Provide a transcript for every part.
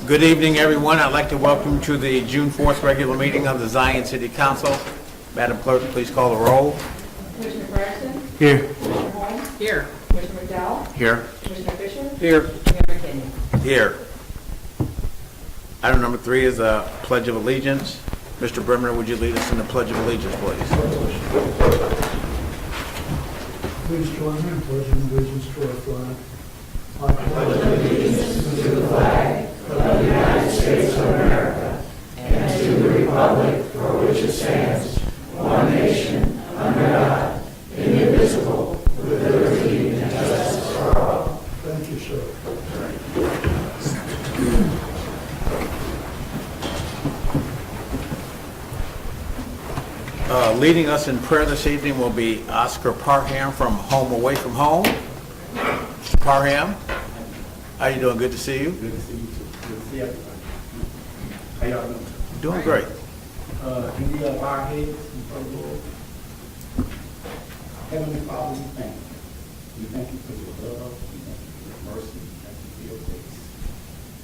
Good evening, everyone. I'd like to welcome you to the June 4th regular meeting of the Zion City Council. Madam Clerk, please call the roll. Commissioner Patterson? Here. Commissioner Holmes? Here. Commissioner McDowell? Here. Commissioner Fisher? Here. Mayor McKinney? Here. Item number 3 is a Pledge of Allegiance. Mr. Brimmer, would you lead us in the Pledge of Allegiance, please? Please join me in pledging allegiance to our flag. I pledge allegiance to the flag of the United States of America and to the republic for which it stands, one nation, under God, indivisible, with liberty and justice for all. Thank you, sir. Leading us in prayer this evening will be Oscar Parham from Home Away from Home. Mr. Parham, how you doing? Good to see you. Good to see you too. Good to see everybody. How y'all doing? Doing great. Can we bow our heads before the Lord? Heavenly Father, we thank you. We thank you for your love. We thank you for your mercy. We thank you for your grace.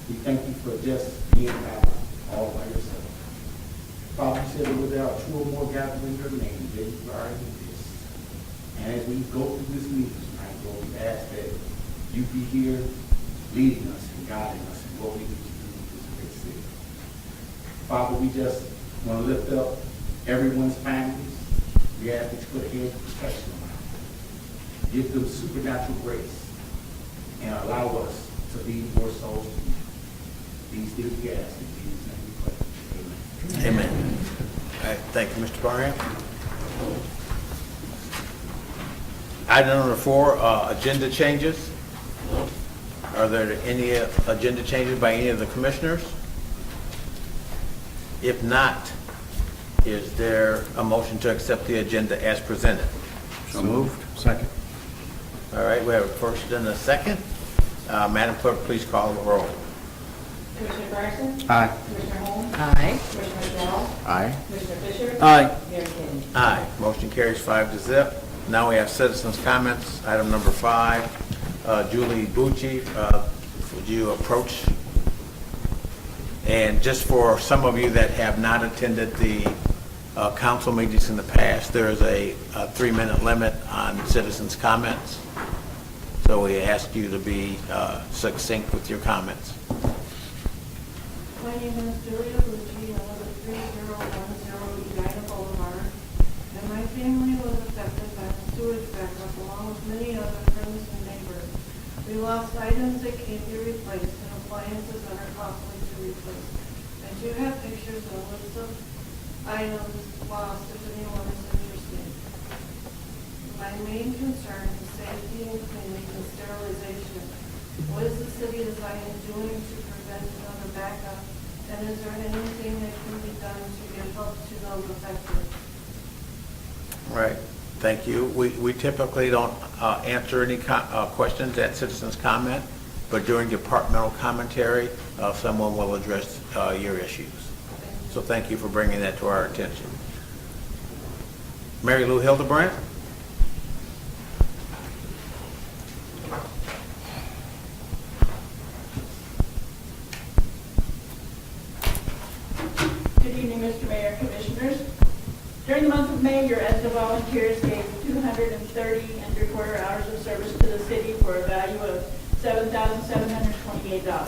We thank you for just being God all by yourself. Father, you said that where there are 2 or more gathered in your name, there you are in the midst. And as we go through this meeting tonight, Lord, we ask that you be here leading us and guiding us in what we need to do in this great city. Father, we just want to lift up everyone's families. We ask that you put a hedge of protection around them. Give them supernatural grace and allow us to lead more souls to you. These things we ask in Jesus' name we pray. Amen. Amen. All right, thank you, Mr. Parham. Item number 4, agenda changes. Are there any agenda changes by any of the commissioners? If not, is there a motion to accept the agenda as presented? So moved. Second. All right, we have a first and a second. Madam Clerk, please call the roll. Commissioner Patterson? Aye. Commissioner Holmes? Aye. Commissioner McDowell? Aye. Commissioner Fisher? Aye. Mayor McKinney? Aye. Motion carries 5-0. Now we have citizens' comments. Item number 5, Julie Bucci, would you approach? And just for some of you that have not attended the council meetings in the past, there is a 3-minute limit on citizens' comments. So we ask you to be succinct with your comments. My name is Julia Bucci. I live at 3010 Edina Boulevard, and my family was affected by the sewage backup along with many other friends and neighbors. We lost items that can't be replaced and appliances that are costly to replace. I do have pictures and a list of items lost if anyone is interested. My main concern is safety and cleaning and sterilization. What is the city of Zion doing to prevent another backup? And is there anything that can be done to give help to those affected? Right. Thank you. We typically don't answer any questions at citizens' comment, but during departmental commentary, someone will address your issues. So thank you for bringing that to our attention. Mary Lou Hildebrandt? Good evening, Mr. Mayor, Commissioners. During the month of May, your ESDA volunteers gave 230 and 3/4 hours of service to the city for a value of $7,728.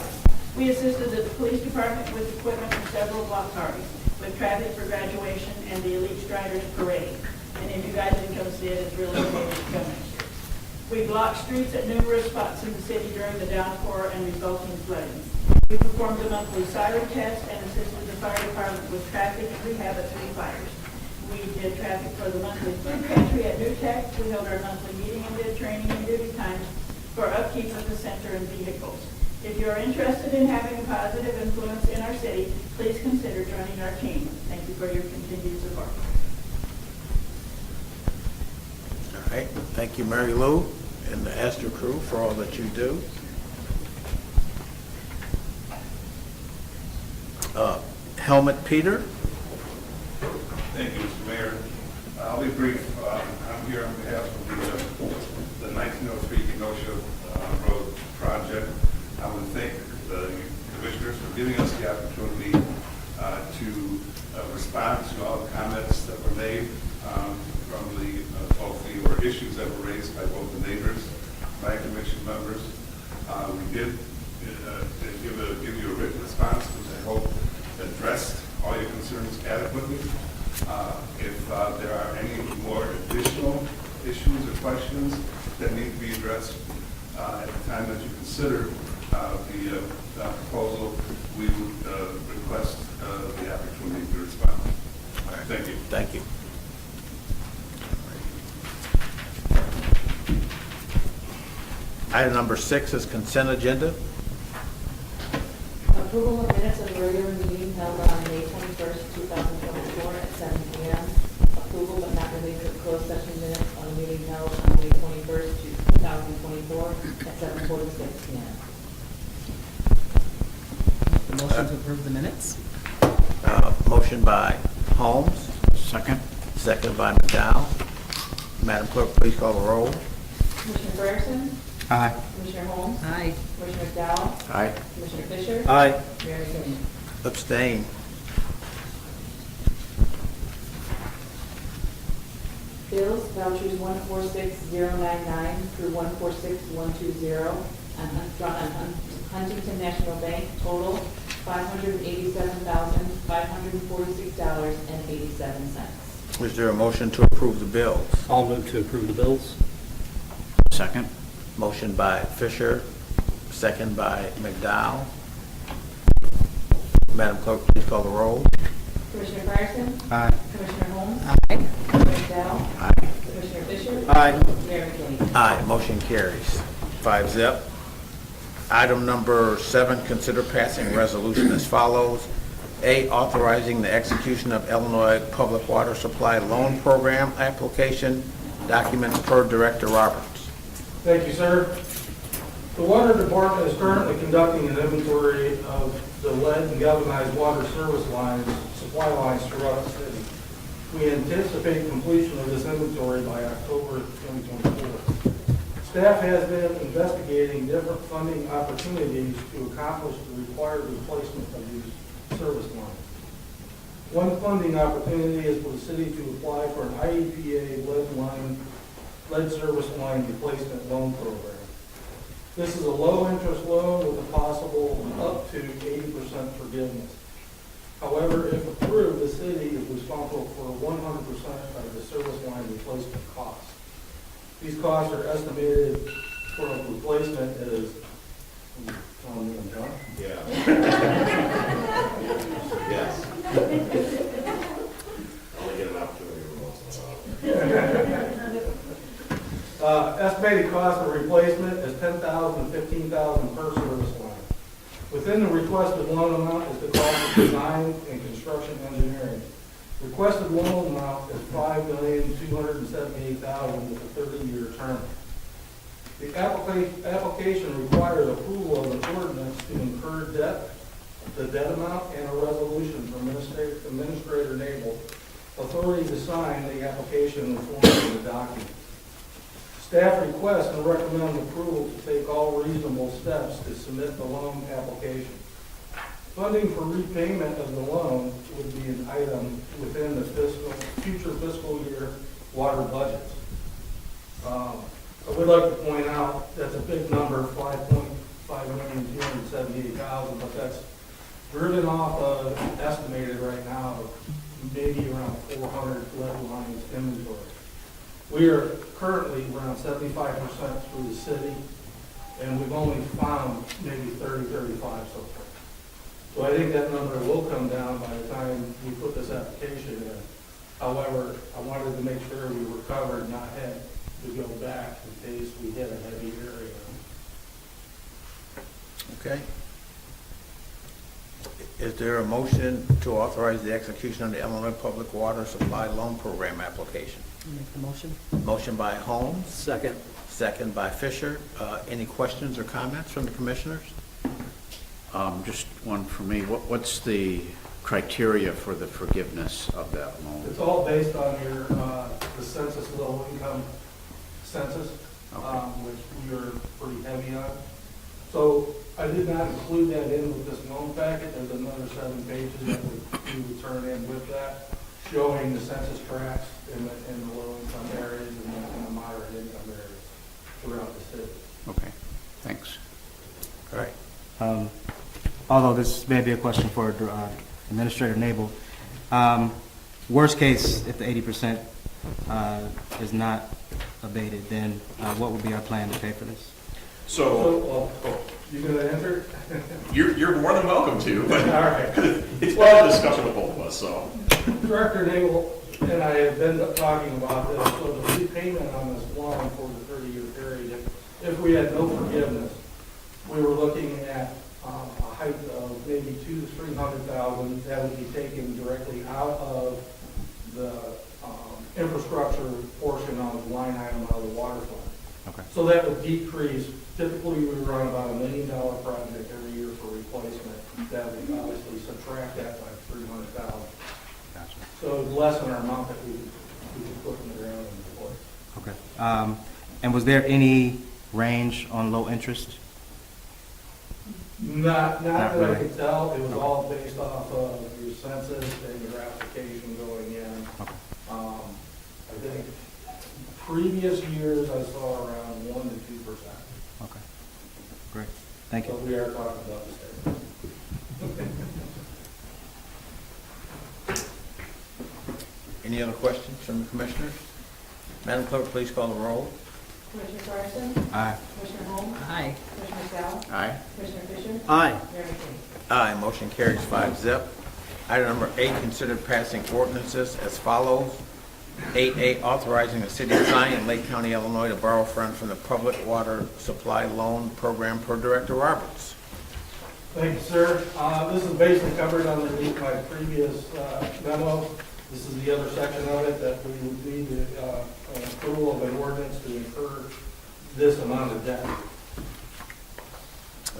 We assisted the police department with equipment for several block parties, with traffic for graduation and the Elite Striders Parade. And if you guys didn't come see it, it's really amazing to come next year. We blocked streets at numerous spots in the city during the downpour and resulting flooding. We performed a monthly siren test and assisted the fire department with traffic and rehab at 3 fires. We did traffic for the monthly food pantry at New Tech. We held our monthly meeting and did training and duty times for upkeep of the center and vehicles. If you are interested in having a positive influence in our city, please consider joining our team. Thank you for your continued support. All right. Thank you, Mary Lou, and the Esther crew for all that you do. Helmut Peter? Thank you, Mr. Mayor. I'll be brief. I'm here on behalf of the 1903 Kenosha Road project. I want to thank the commissioners for for giving us the opportunity to respond to all the comments that were made from both the issues that were raised by both the neighbors, by commission members. We did give you a written response, which I hope addressed all your concerns adequately. If there are any more additional issues or questions that need to be addressed at the time that you consider the proposal, we would request the opportunity to respond. All right, thank you. Thank you. Item number 6 is consent agenda. Approval of minutes of the regular meeting held on May 21st, 2024 at 7 p.m. Approval but not related to closed session minutes on the meeting held on May 21st, 2024 at 7:46 p.m. The motion to approve the minutes? Motion by Holmes. Second. Second by McDowell. Madam Clerk, please call the roll. Commissioner Fryerson? Aye. Commissioner Holmes? Aye. Commissioner McDowell? Aye. Commissioner Fisher? Aye. Mayor McKinney? Abstain. Bills, vouchers 146099 through 146120 drawn on Huntington National Bank, total $587,546.87. Is there a motion to approve the bills? I'll move to approve the bills. Second. Motion by Fisher, second by McDowell. Madam Clerk, please call the roll. Commissioner Fryerson? Aye. Commissioner Holmes? Aye. Commissioner McDowell? Aye. Commissioner Fisher? Aye. Mayor McKinney? Aye, motion carries. 5-0. Item number 7, consider passing resolution as follows. A, authorizing the execution of Illinois Public Water Supply Loan Program application, documents per Director Roberts. Thank you, sir. The Water Department is currently conducting an inventory of the lead and galvanized water service lines, supply lines throughout the city. We anticipate completion of this inventory by October 2024. Staff has been investigating different funding opportunities to accomplish the required replacement of these service lines. One funding opportunity is for the city to apply for an IEPA lead service line replacement loan program. This is a low-interest loan with a possible up to 80% forgiveness. However, if approved, the city is responsible for 100% of the service line replacement costs. These costs are estimated for a replacement as, telling me I'm done? Yeah. Yes. Only get an opportunity once in a while. Estimated cost of replacement is $10,000 to $15,000 per service line. Within the requested loan amount is the cost of design and construction engineering. Requested loan amount is $5,278,000 with a 30-year term. The application requires approval of an ordinance to incur debt, the debt amount, and a resolution from Administrator Nabel, authority to sign the application in the form of the document. Staff requests and recommend approval to take all reasonable steps to submit the loan application. Funding for repayment of the loan would be an item within the future fiscal year water budgets. I would like to point out that's a big number, $5,278,000, but that's driven off of estimated right now of maybe around 400 lead lines inventory. We are currently around 75% through the city, and we've only found maybe 30, 35 so far. So I think that number will come down by the time we put this application in. However, I wanted to make sure we were covered, not have to go back in case we hit a heavy area. Okay. Is there a motion to authorize the execution of the Illinois Public Water Supply Loan Program application? Make the motion. Motion by Holmes, Second. second by Fisher. Any questions or comments from the commissioners? Just one for me. What's the criteria for the forgiveness of that loan? It's all based on your, the census low income census, Okay. which we are pretty heavy on. So I did not include that in with this loan packet. There's another 7 pages that we would turn in with that, showing the census tracts in the low-income areas and the moderate-income areas throughout the city. Okay, thanks. All right. Although this may be a question for Administrator Nabel. Worst case, if the 80% is not abated, then what would be our plan to pay for this? So, You gonna answer? you're more than welcome to, but All right. it's been a discussion with both of us, so. Director Nabel and I have been talking about this, so the repayment on this loan for the 30-year period, if we had no forgiveness, we were looking at a height of maybe $200,000 to $300,000 that would be taken directly out of the infrastructure portion of the line item out of the water fund. Okay. So that would decrease, typically we run about $1 million project every year for replacement. That would obviously subtract that by $300,000. Gotcha. So it would lessen our amount that we could put in the ground and deploy. Okay. And was there any range on low interest? Not that I really. could tell, it was all based off of your census and your application going in. Okay. I think previous years I saw around 1% to 2%. Okay. Great. Thank So you. we are talking about the state. Any other questions from the commissioners? Madam Clerk, please call the roll. Commissioner Fryerson? Aye. Commissioner Holmes? Aye. Commissioner Sal? Aye. Commissioner Fisher? Aye. Mayor McKinney? Aye, motion carries 5-0. Item number 8, consider passing ordinances as follows. 8A, authorizing the city of Zion, Lake County, Illinois, to borrow funds from the Public Water Supply Loan Program per Director Roberts. Thank you, sir. This is basically covered underneath my previous memo. This is the other section of it that we would need an approval of an ordinance to incur this amount of debt.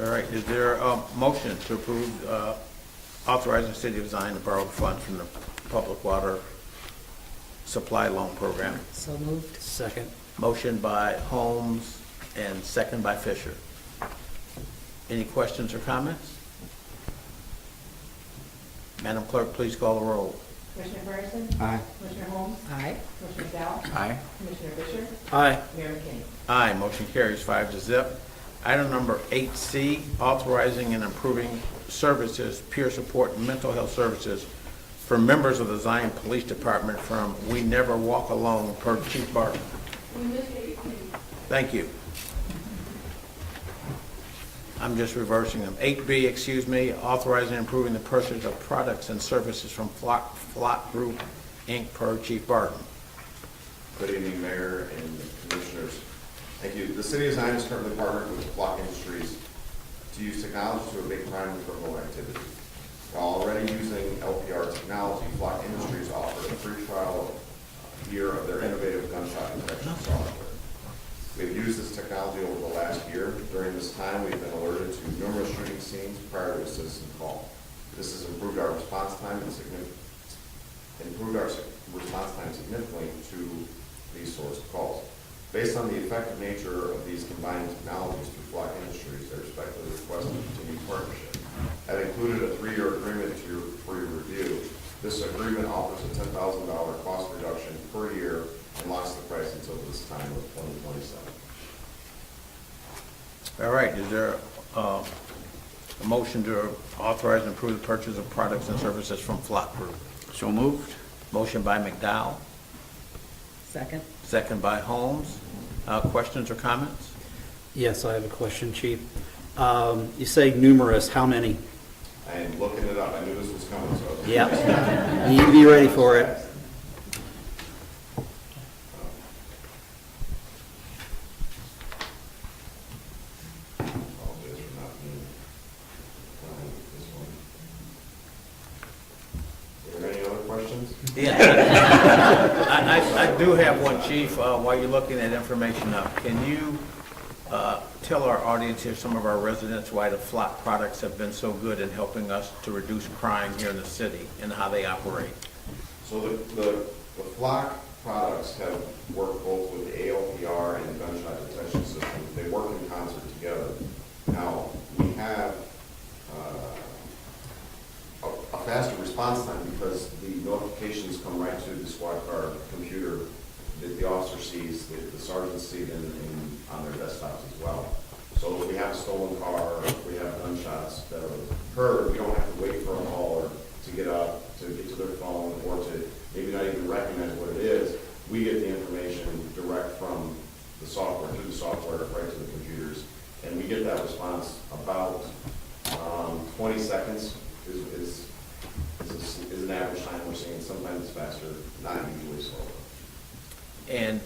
All right, is there a motion to approve authorizing the city of Zion to borrow funds from the Public Water Supply Loan Program? So moved. Second. Motion by Holmes and second by Fisher. Any questions or comments? Madam Clerk, please call the roll. Commissioner Fryerson? Aye. Commissioner Holmes? Aye. Commissioner Sal? Aye. Commissioner Fisher? Aye. Mayor McKinney? Aye, motion carries 5-0. Item number 8C, authorizing and improving services, peer support, and mental health services for members of the Zion Police Department from We Never Walk Alone per Chief Barton. Thank you. I'm just reversing them. 8B, excuse me, authorizing and improving the purchase of products and services from Flock Group, Inc. per Chief Barton. Good evening, Mayor and Commissioners. Thank you. The City of Zion is currently partnered with Flock Industries to use technology to abate crime and criminal activity. While already using LPR technology, Flock Industries offered a free trial year of their innovative gunshot detection software. We've used this technology over the last year. During this time, we've been alerted to numerous shooting scenes prior to a citizen call. This has improved our response time significantly to these sorts of calls. Based on the effective nature of these combined technologies through Flock Industries, I respectfully request a continued partnership. I've included a 3-year agreement for your review. This agreement offers a $10,000 cost reduction per year and locks the price until this time of 2027. All right, is there a motion to authorize and approve the purchase of products and services from Flock Group? So moved. Motion by McDowell, Second. second by Holmes. Questions or comments? Yes, I have a question, Chief. You say numerous, how many? I am looking it up. I knew this was coming, so. Yep. You need to be ready for it. Apologize for not being this one. Are there any other questions? Yeah. I do have one, Chief, while you're looking that information up. Can you tell our audience here, some of our residents, why the Flock products have been so good in helping us to reduce crime here in the city and how they operate? So the Flock products have worked both with the ALPR and the gunshot detection system. They work in concert together. Now, we have notifications come right to the squad car computer that the officer sees, the sergeants see them on their desktops as well. So if we have a stolen car, or if we have gunshots that are heard, we don't have to wait for a caller to get up, to get to their phone, or to maybe not even recognize what it is. We get the information direct from the software, through the software, right to the computers, and we get that response about 20 seconds is an average time we're seeing. Sometimes it's faster, not usually slower. And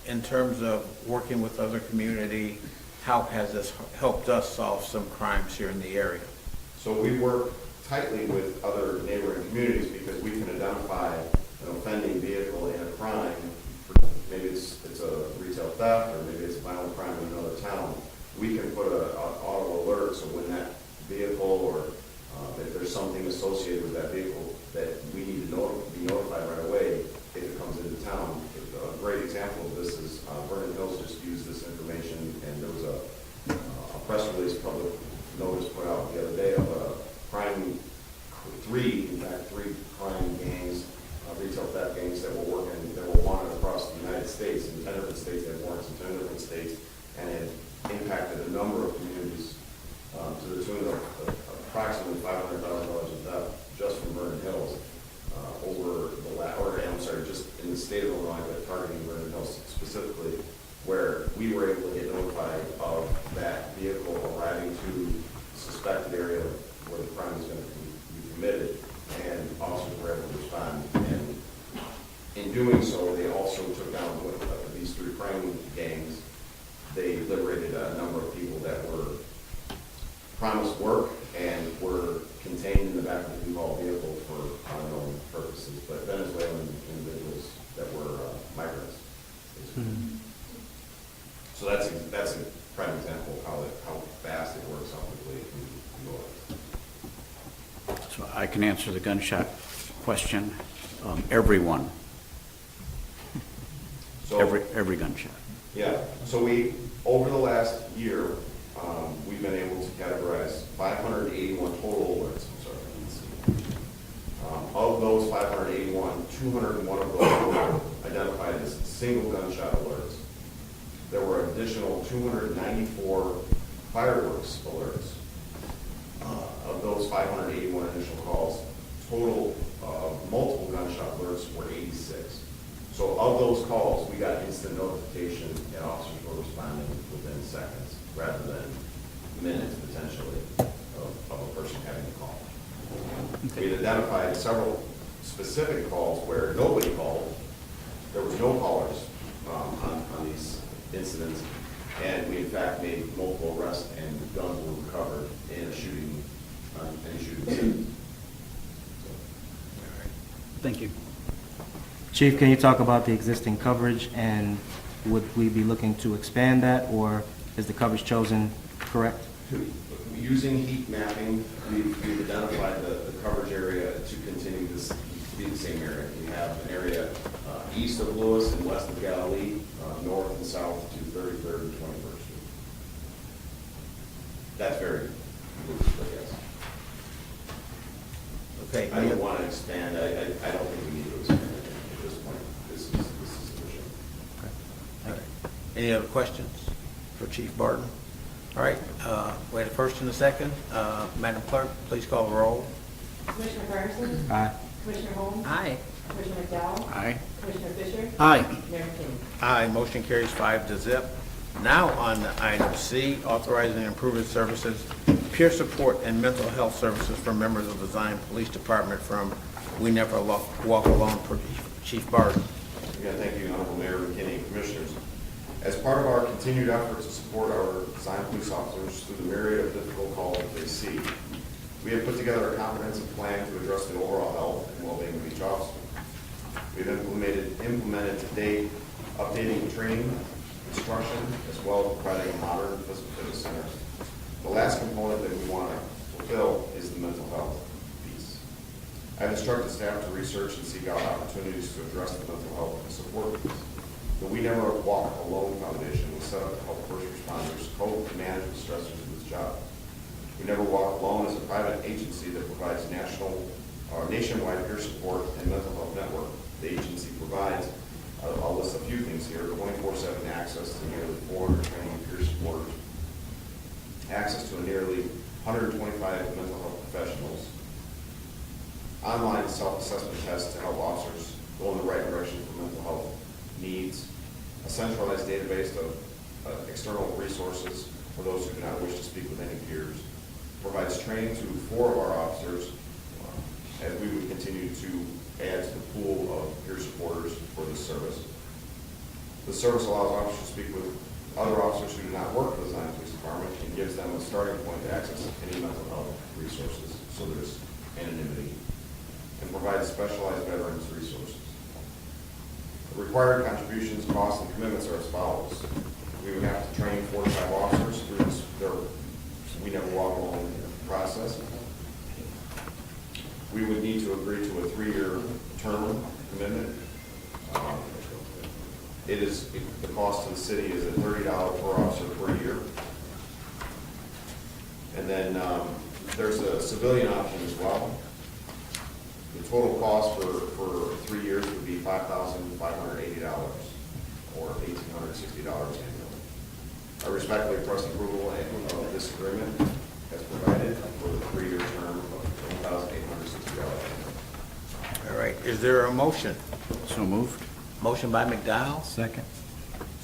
in terms of working with other community, how has this helped us solve some crimes here in the area? So we work tightly with other neighboring communities because we can identify an offending vehicle in a crime. Maybe it's a retail theft, or maybe it's a violent crime in another town. We can put an auto alert, so when that vehicle, or if there's something associated with that vehicle that we need to be notified right away if it comes into town. A great example of this is Vernon Hills just used this information, and there was a press release, public notice put out the other day of three crime gangs, retail theft gangs that were wanted across the United States. In 10 different states, they had warrants in 10 different states, and had impacted a number of communities to the tune of approximately $500,000 of theft just from Vernon Hills just in the state of Illinois, but targeting Vernon Hills specifically, where we were able to get notified of that vehicle arriving to the suspected area where the crime is going to be committed, and officers were able to respond. And in doing so, they also took down these three crime gangs. They liberated a number of people that were promised work and were contained in the back of the U-Haul vehicle for unknown purposes, but Venezuelan individuals that were migrants. So that's a prime example of how fast it works, how quickly it can go. So I can answer the gunshot question. Everyone. So, every gunshot. Yeah. So over the last year, we've been able to categorize 581 total alerts. I'm sorry, let's see. Of those 581, 201 of those were identified as single gunshot alerts. There were additional 294 fireworks alerts. Of those 581 initial calls, total multiple gunshot alerts were 86. So of those calls, we got instant notification, and officers were responding within seconds rather than minutes potentially of a person having a call. We had identified several specific calls where nobody called. There was no callers on these incidents, and we in fact made multiple arrests, and guns were recovered in a shooting incident. Thank you. Chief, can you talk about the existing coverage, and would we be looking to expand that, or is the coverage chosen correct? Using heat mapping, we've identified the coverage area to continue to be the same area. We have an area east of Lewis and west of Galilee, north and south to 33rd and 21st Street. That's very loose, but yes. Okay. I don't want to expand. I don't think we need to expand it at this point. This is sufficient. All right. Any other questions for Chief Barton? All right, we had a first and a second. Madam Clerk, please call the roll. Commissioner Fryerson? Aye. Commissioner Holmes? Aye. Commissioner McDowell? Aye. Commissioner Fisher? Aye. Mayor King? Aye, motion carries 5-0. Now on to item C, authorizing and improving services, peer support and mental health services for members of the Zion Police Department from We Never Walk Alone for Chief Barton. Again, thank you, Honorable Mayor, McKinney, and Commissioners. As part of our continued effort to support our Zion police officers through the myriad of difficult calls that they see, we have put together a comprehensive plan to address the overall health and well-being of each officer. We've implemented to date updating training, instruction, as well as providing a modern physical fitness center. The last component that we want to fulfill is the mental health piece. I've instructed staff to research and seek out opportunities to address the mental health and support piece. The We Never Walk Alone Foundation was set up to help first responders cope and manage the stressors of this job. We Never Walk Alone is a private agency that provides national our nationwide peer support and mental health network. The agency provides, I'll list a few things here, 24/7 access to nearly 400 training peer supporters, access to nearly 125 mental health professionals, online self-assessment tests to help officers go in the right direction for mental health needs, a centralized database of external resources for those who do not wish to speak with any peers, provides training to 4 of our officers, as we would continue to add to the pool of peer supporters for this service. The service allows officers to speak with other officers who do not work for the Zion Police Department and gives them a starting point to access any mental health resources, so there's anonymity, and provides specialized veterans resources. The required contributions, costs, and commitments are as follows. We would have to train 4 to 5 officers through this, we never walk alone process. We would need to agree to a 3-year term commitment. The cost to the city is at $30 per officer per year. And then there's a civilian option as well. The total cost for 3 years would be $5,580 or $1,860 annually. I respectfully request approval of this agreement as provided for the 3-year term of $1,860 annually. All right, is there a motion? So moved. Motion by McDowell, Second.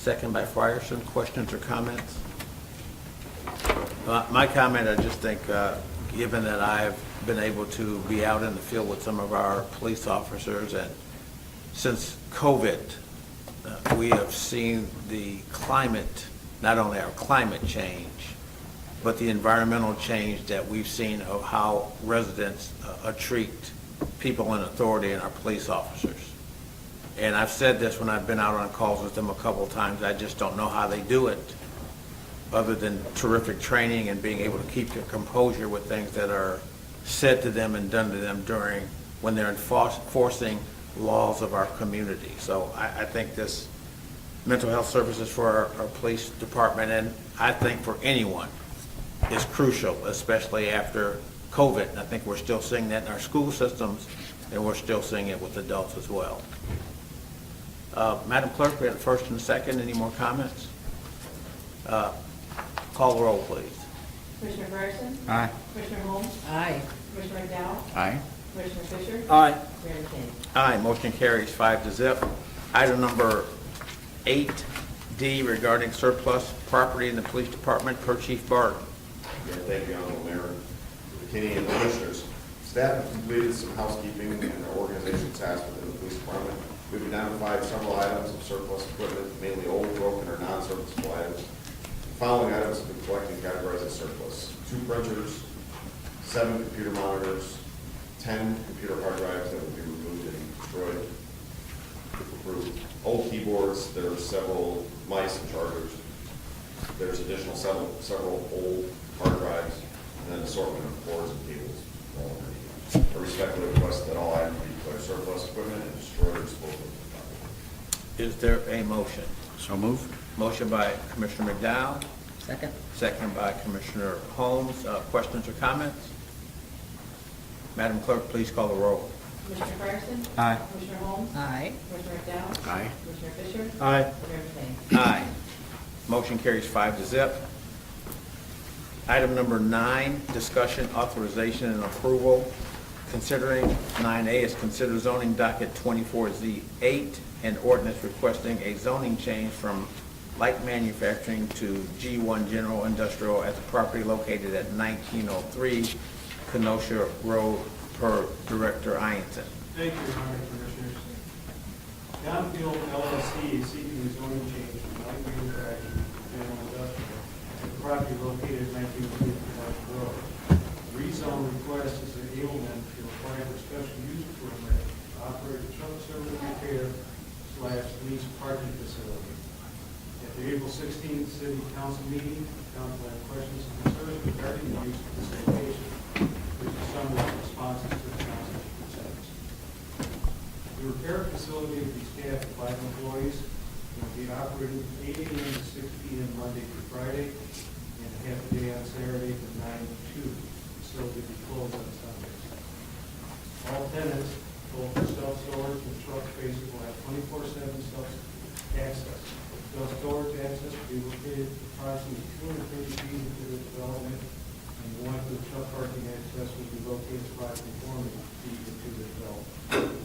second by Frierson. Questions or comments? My comment, I just think, given that I've been able to be out in the field with some of our police officers, and since COVID, we have seen the climate, not only our climate change, but the environmental change that we've seen of how residents treat people in authority and our police officers. And I've said this when I've been out on calls with them a couple of times, I just don't know how they do it, other than terrific training and being able to keep their composure with things that are said to them and done to them when they're enforcing laws of our community. So I think this mental health services for our police department, and I think for anyone, is crucial, especially after COVID. And I think we're still seeing that in our school systems, and we're still seeing it with adults as well. Madam Clerk, we have the first and the second. Any more comments? Call the roll, please. Commissioner Fryerson? Aye. Commissioner Holmes? Aye. Commissioner McDowell? Aye. Commissioner Fisher? Aye. Mayor McKinney? Aye, motion carries 5-0. Item number 8D regarding surplus property in the police department per Chief Barton. Yeah, thank you, Honorable Mayor, McKinney, and Commissioners. Staff have completed some housekeeping and organizational tasks within the police department. We've identified several items of surplus equipment, mainly old, broken, or non-serviceable items. The following items have been collected and categorized as surplus: 2 printers, 7 computer monitors, 10 computer hard drives that will be removed and destroyed. Approved. Old keyboards, there are several mice and chargers. There's additional several old hard drives, and then assortment of cords and cables. I respectfully request that all items be declared surplus equipment and destroyed or disposed of. Is there a motion? So moved. Motion by Commissioner McDowell, Second. second by Commissioner Holmes. Questions or comments? Madam Clerk, please call the roll. Commissioner Fryerson? Aye. Commissioner Holmes? Aye. Commissioner McDowell? Aye. Commissioner Fisher? Aye. Mayor McKinney? Aye. Motion carries 5-0. Item number 9, discussion, authorization, and approval. Considering 9A is consider zoning docket 24Z8 and ordinance requesting a zoning change from light manufacturing to G1 general industrial at the property located at 1903 Kenosha Road per Director Ianson. Thank you, Your Honor, Commissioners. Downfield LLC is seeking a zoning change from light manufacturing to general industrial at the property located at 1903 Kenosha Road. Rezone request is enablement to apply for special use permit to operate a truck service repair / lease parking facility. At the April 16th City Council meeting, the council had questions and concerns regarding the use of this location, which is some of the responses to the council concerns. The repair facility will be staffed with 5 employees and will be operating from 8 a.m. to 6 p.m. Monday through Friday and a half a day on Saturday from 9 to 2. The facility will be closed on Sundays. All tenants, both the self-storage and truck spaces will have 24/7 self-access. Self-storage access will be located approximately 230 feet into the development, and one for the truck parking access will be located approximately 400 feet into the development.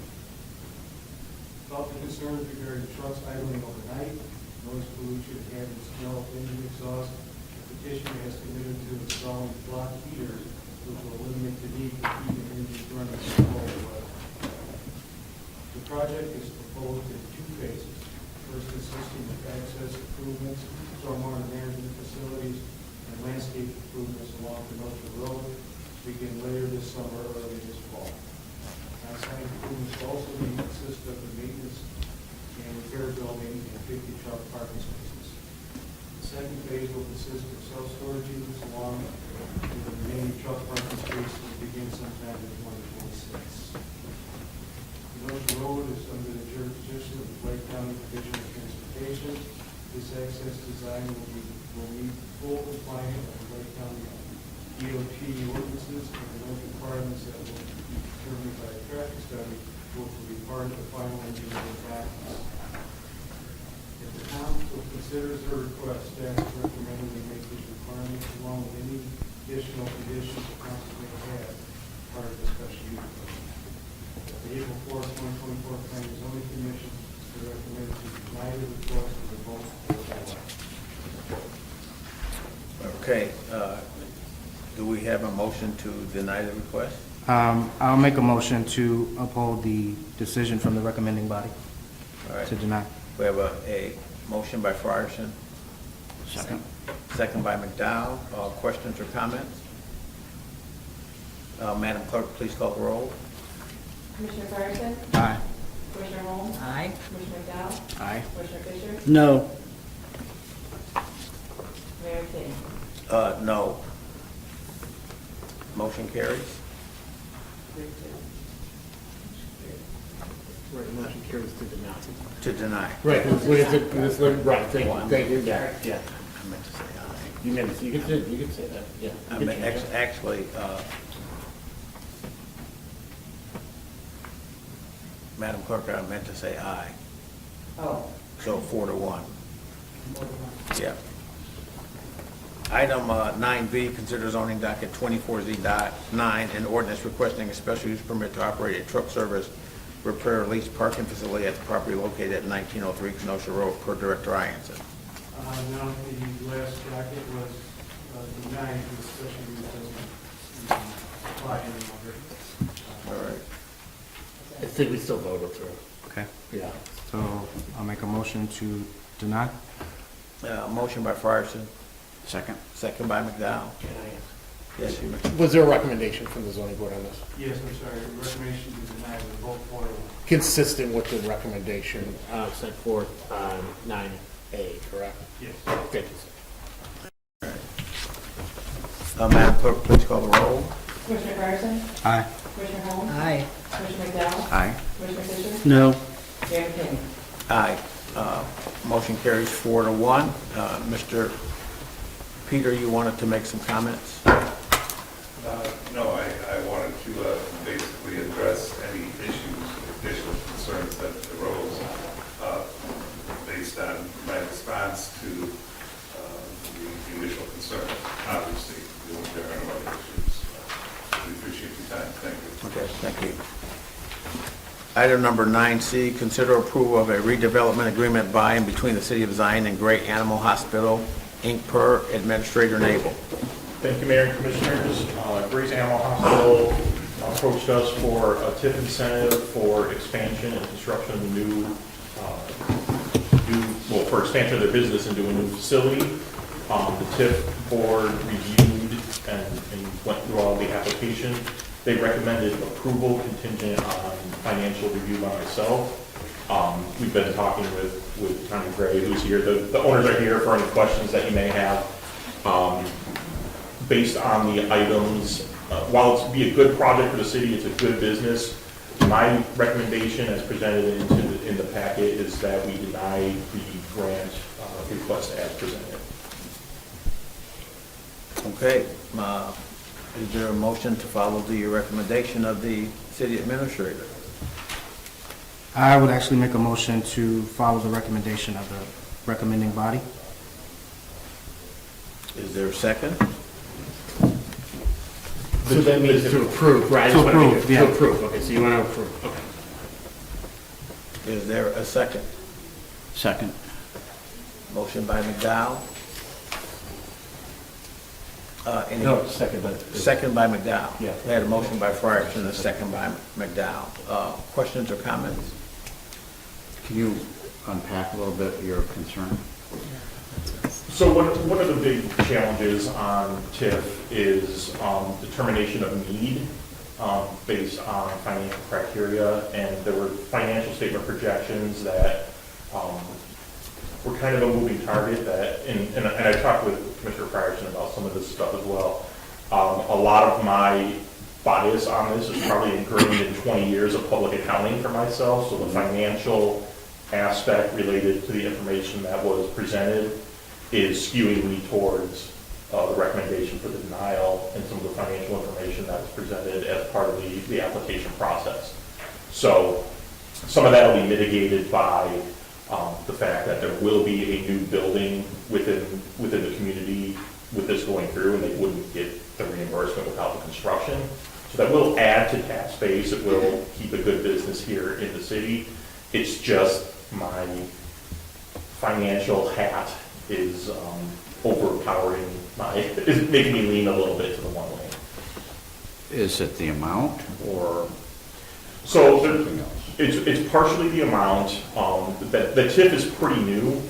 About the concerns regarding trucks idling overnight, noise pollution, hazardous smell, engine exhaust, the petitioner has committed to installing block heaters, which will eliminate the need for heating engines running in cold weather. The project is proposed in 2 phases. First, consisting of access improvements, stormwater management facilities, and landscape improvements along Kenosha Road, begin later this summer or early this fall. On-site improvements will also consist of the maintenance and repair building and 50 truck parking spaces. The second phase will consist of self-storage units along with the remaining truck parking spaces will begin sometime in 2026. Kenosha Road is under the jurisdiction of the Lake County Division of Transportation. This access design will meet full compliance of the Lake County DOT ordinances and those requirements that will be determined by a traffic study, which will be part of the final engineering documents. If the council considers the request, staff is recommending we make these requirements along with any additional conditions the council may have part of the special use permit. The April 4th, 2024 Planning and Zoning Commission is recommended to deny the request of the vote for the Okay, do we have a motion to deny the request? I'll make a motion to uphold the decision from the recommending body All right. to deny. We have a motion by Frierson. Second. Second by McDowell. Questions or comments? Madam Clerk, please call the roll. Commissioner Fryerson? Aye. Commissioner Holmes? Aye. Commissioner McDowell? Aye. Commissioner Fisher? No. Mayor King? No. Motion carries. Right, motion carries to deny. To deny. Right, right, thank you, yeah. I meant to say aye. You can say that, yeah. I mean, actually, Madam Clerk, I meant to say aye. Oh. So 4-1. Yeah. Item 9B, consider zoning docket 24Z.9, an ordinance requesting a special use permit to operate a truck service repair lease parking facility at the property located at 1903 Kenosha Road, per Director Ianson. Now, the last docket was denied, the special use doesn't apply any longer. All right. I think we still voted through. Okay. Yeah. So I'll make a motion to deny. Motion by Frierson, Second. second by McDowell. Yes, you may. Was there a recommendation from the zoning board on this? Yes, I'm sorry, the recommendation to deny was vote for it. Consistent with the recommendation set forth on 9A, correct? Yes. Thank you, sir. Madam Clerk, please call the roll. Commissioner Fryerson? Aye. Commissioner Holmes? Aye. Commissioner McDowell? Aye. Commissioner Fisher? No. Mayor King? Aye. Motion carries 4-1. Mr. Peter, you wanted to make some comments? No, I wanted to basically address any issues, additional concerns that arose based on my response to the initial concerns. Obviously, there are no other issues. We appreciate your time. Thank you. Okay, thank you. Item number 9C, consider approval of a redevelopment agreement by and between the City of Zion and Great Animal Hospital, Inc., per Administrator Nabel. Thank you, Mayor and Commissioners. Grace Animal Hospital approached us for a TIF incentive for expansion and construction of a for expansion of their business into a new facility. The TIF board reviewed and went through all the application. They recommended approval contingent on financial review by myself. We've been talking with Connie Gray, who's here. The owners are here for any questions that you may have. Based on the items, while it's be a good project for the city, it's a good business. My recommendation, as presented in the packet, is that we deny the grant request as presented. Okay. Is there a motion to follow the recommendation of the city administrator? I would actually make a motion to follow the recommendation of the recommending body. Is there a second? So that means To approve, right? I To just wanna make approve, it- yeah. To approve, okay, so you want to approve, okay. Is there a second? Second. Motion by McDowell. Any- No, second, but. Second by McDowell. Yeah. We had a motion by Fryerson and a second by McDowell. Questions or comments? Can you unpack a little bit your concern? So one of the big challenges on TIF is determination of need based on financial criteria, and there were financial statement projections that were kind of a moving target that, and I talked with Commissioner Fryerson about some of this stuff as well. A lot of my bias on this is probably ingrained in 20 years of public accounting for myself, so the financial aspect related to the information that was presented is skewing me towards the recommendation for the denial and some of the financial information that was presented as part of the application process. So some of that will be mitigated by the fact that there will be a new building within the community with this going through, and they wouldn't get the reimbursement without the construction. So that will add to tax base. It will keep a good business here in the city. It's just my financial hat is overpowering is making me lean a little bit to the one lane. Is it the amount or So something else? it's partially the amount. The TIF is pretty new,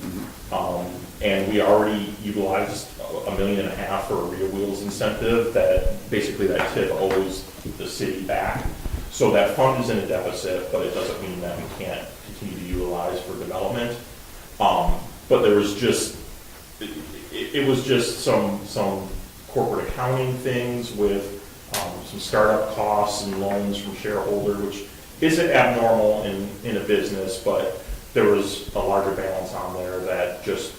and we already utilized $1.5 million for a rear wheels incentive that basically that TIF owes the city back. So that fund is in a deficit, but it doesn't mean that we can't continue to utilize for development. But there was just, it was just some corporate accounting things with some startup costs and loans from shareholder, which isn't abnormal in a business, but there was a larger balance on there that just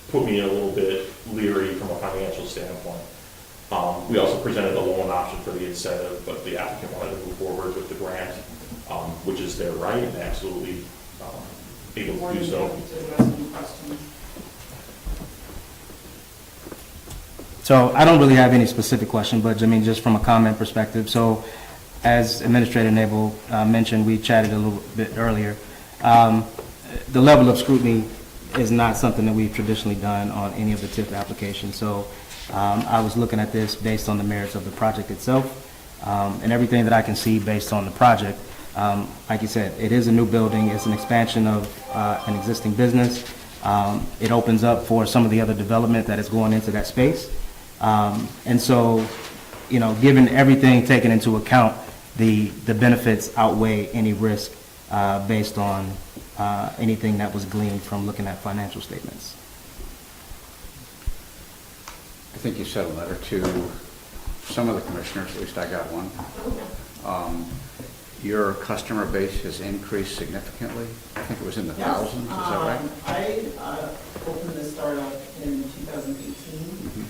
put me a little bit leery from a financial standpoint. We also presented a loan option for the incentive, but the applicant wanted to move forward with the grant, which is their right and absolutely able to do so. So I don't really have any specific question, but I mean, just from a comment perspective. So as Administrator Nabel mentioned, we chatted a little bit earlier. The level of scrutiny is not something that we've traditionally done on any of the TIF applications. So I was looking at this based on the merits of the project itself, and everything that I can see based on the project. Like you said, it is a new building. It's an expansion of an existing business. It opens up for some of the other development that is going into that space. And so, you know, given everything taken into account, the benefits outweigh any risk based on anything that was gleaned from looking at financial statements. I think you sent a letter to some of the commissioners, at least I got one. Your customer base has increased significantly. I think it was in the thousands, is that right? I opened this startup in 2018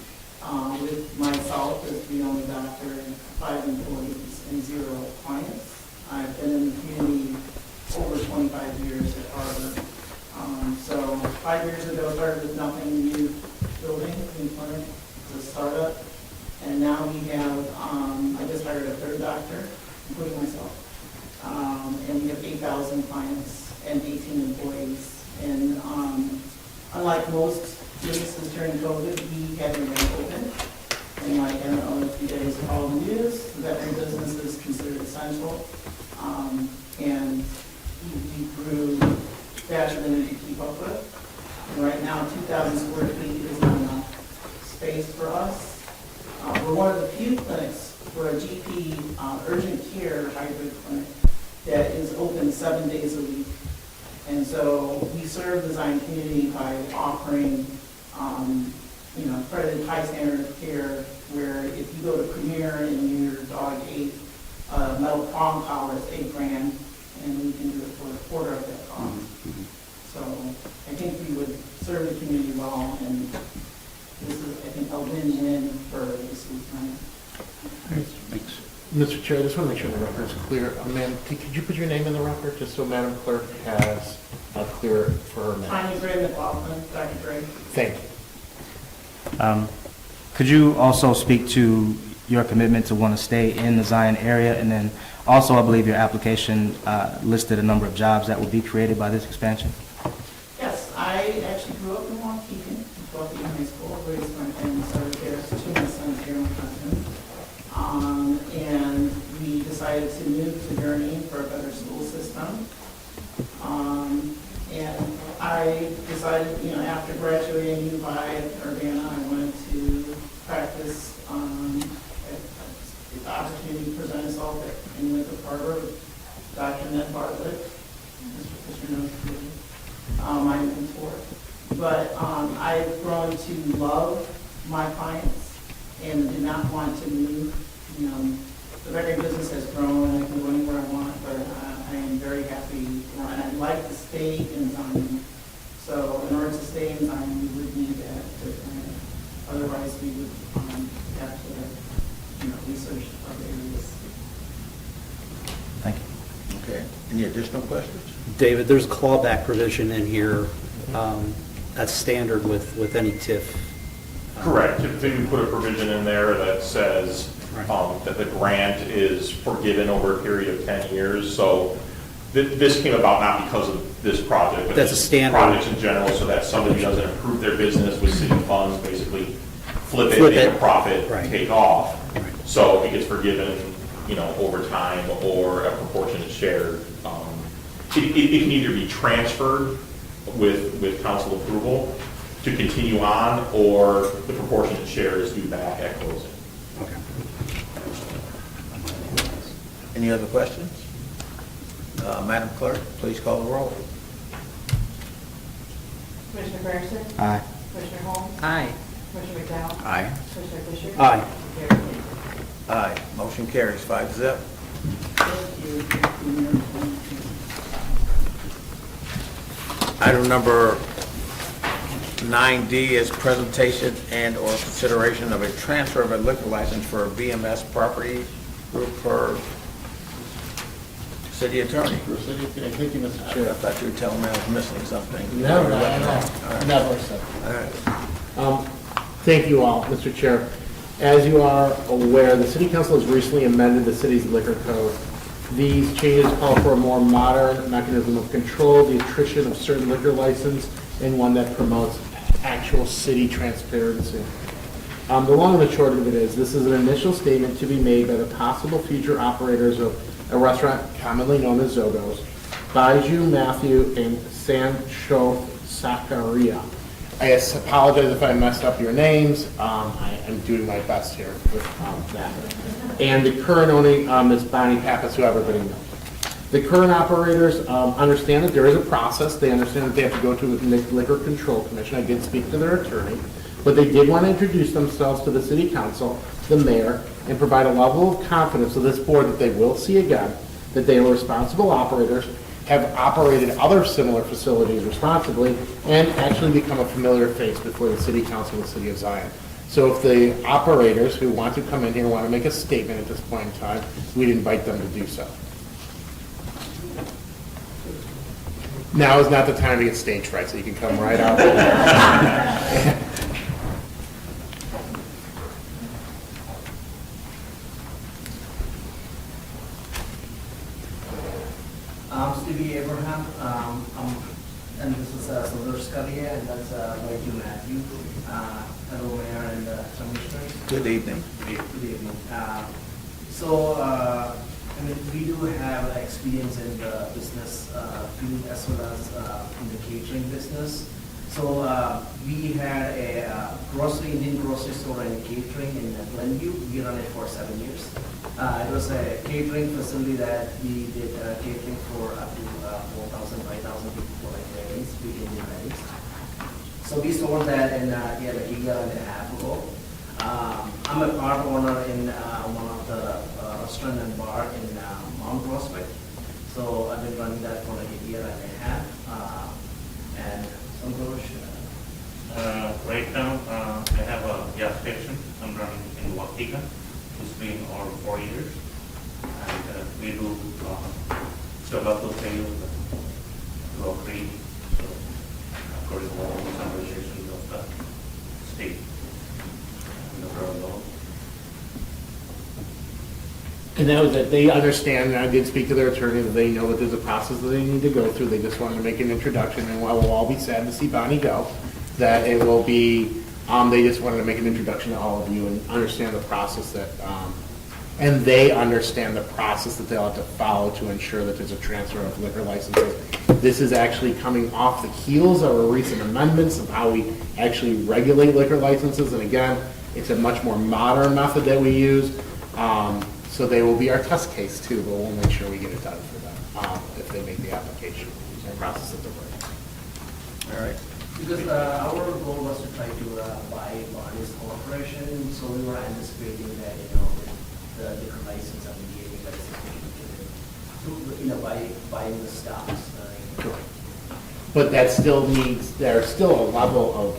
with myself as the only doctor and 5 employees and 0 clients. I've been in the community over 25 years at Harvard. So 5 years ago, started with nothing, new building, new clinic, it's a startup. And now we have, I just hired a 3rd doctor, including myself. And we have 8,000 clients and 18 employees. And unlike most businesses during COVID, we had to remain open. And like, I don't know if you guys follow the news, the veterinary business is considered essential. And we grew faster than we could keep up with. And right now, 2,000 square feet is not enough space for us. We're one of the few clinics for a GP urgent care hybrid clinic that is open 7 days a week. And so we serve the Zion community by offering, accredited high standard of care, where if you go to Premier and your dog ate a metal prong collar, it's $8,000, and we can do it for a quarter of that cost. So I think we would serve the community well, and this is, I think, a win-win for the city clinic. Thanks. Mr. Chair, I just want to make sure the record is clear. Ma'am, could you put your name in the record, just so Madam Clerk has clear for her minutes? Tanya Gray McLaughlin, Dr. Gray. Thank you. Could you also speak to your commitment to want to stay in the Zion area? And then also, I believe your application listed a number of jobs that will be created by this expansion. Yes, I actually grew up in Waukegan, Waukegan High School, raised my family, started there, so two of my sons here in Hudson. And we decided to move to Gurnee for a better school system. And I decided, after graduating UVI at Urbana, I wanted to practice, if the opportunity presented itself in Winthrop Harbor with Dr. Ned Bartlett, Mr. Fisher knows who, my mentor. But I've grown to love my clients and did not want to move. The veterinary business has grown, I can go anywhere I want, but I am very happy, and I'd like to stay in Zion. So in order to stay in Zion, we would need that to plan. Otherwise, we would have to, research other areas. Thank you. Okay. Any additional questions? David, there's a clawback provision in here that's standard with any TIF. Correct. Typically, we put a provision in there that says that the grant is forgiven over a period of 10 years. So this came about not because of this project, but That's a just standard. projects in general, so that somebody doesn't improve their business with city funds, basically flip it, make a profit, take off. So it gets forgiven, over time, or a proportionate share. It can either be transferred with council approval to continue on, or the proportionate share is due back at closing. Okay. Any other questions? Madam Clerk, please call the roll. Commissioner Fryerson? Aye. Commissioner Holmes? Aye. Commissioner McDowell? Aye. Commissioner Fisher? Aye. Mayor King? Aye. Motion carries 5-0. Item number 9D is presentation and/or consideration of a transfer of a liquor license for a BMS property group per city attorney. Thank you, Mr. I Chair. thought you were telling me I was missing something. No, All right. never said. All right. Thank you all, Mr. Chair. As you are aware, the City Council has recently amended the city's liquor code. These changes call for a more modern mechanism of control, the attrition of certain liquor license, and one that promotes actual city transparency. The long and the short of it is, this is an initial statement to be made by the possible future operators of a restaurant commonly known as Zogo's, Baiju, Matthew, and Sancho Sakaria. I apologize if I messed up your names. I am doing my best here with that. And the current owner is Bonnie Pappas, who everybody knows. The current operators understand that there is a process. They understand that they have to go to the Liquor Control Commission. I did speak to their attorney. But they did want to introduce themselves to the City Council, the mayor, and provide a level of confidence to this board that they will see again, that they are responsible operators, have operated other similar facilities responsibly, and actually become a familiar face before the City Council of the City of Zion. So if the operators who want to come in here want to make a statement at this point in time, we'd invite them to do so. Now is not the time to get stage fright, so you can come right out. I'm Stevie Abraham, and this is Sundar Scalia, and that's Mikey Matthew. Hello, Mayor and Commissioners. Good evening. Good evening. We do have experience in the business field as well as in the catering business. So we had a Indian grocery store and catering in Glenview. We ran it for 7 years. It was a catering facility that we did catering for up to 4,000, 5,000 people for like weddings, big Indian weddings. So we sold that in like a year and a half ago. I'm a part owner in one of the restaurant and bar in Mount Prospect. So I've been running that for like a year and a half. And Right now, I have a gas station. I'm running in Waukegan. It's been over 4 years. And we do tobacco sales, grocery, so according to all the conversations of the state. No problem. And that was it. They understand, and I did speak to their attorney, that they know that there's a process that they need to go through. They just wanted to make an introduction, and while we'll all be sad to see Bonnie go, that it will be, they just wanted to make an introduction to all of you and understand the process that, and they understand the process that they'll have to follow to ensure that there's a transfer of liquor licenses. This is actually coming off the heels of a recent amendments of how we actually regulate liquor licenses, and again, it's a much more modern method that we use. So they will be our test case too, but we'll make sure we get it done for them, if they make the application and process it the right. All right. Because our goal was to try to buy Barney's corporation, so we were anticipating that, the liquor license and the gaming license, buying the stocks. Correct. But that still needs, there's still a level of,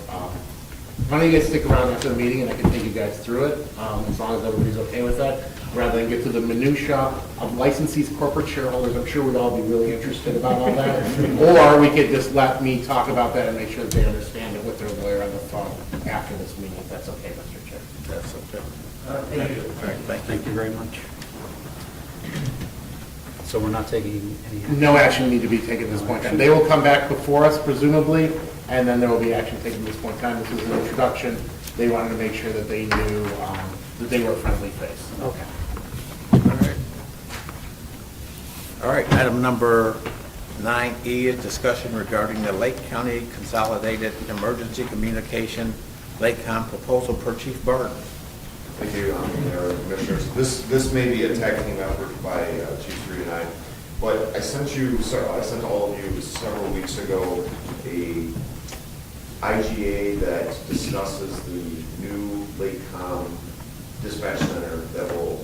why don't you guys stick around after the meeting and I can take you guys through it, as long as everybody's okay with that, rather than get to the minutia of licensees, corporate shareholders. I'm sure we'd all be really interested about all that. Or we could just let me talk about that and make sure that they understand it with their lawyer on the phone after this meeting, if that's okay, Mr. Chair. That's okay. Thank you. All right, Thank you very much. So we're not taking any action? No action need to be taken at this point in time. They will come back before us presumably, and then there will be action taken at this point in time. This is an introduction. They wanted to make sure that they knew that they were a friendly face. Okay. All right, item number 9E is discussion regarding the Lake County Consolidated Emergency Communication Lakecom proposal per Chief Barton. Thank you, Mayor and Commissioners. This may be a tag team effort by Chief 3 and I, but I sent all of you several weeks ago a IGA that discusses the new Lakecom dispatch center that will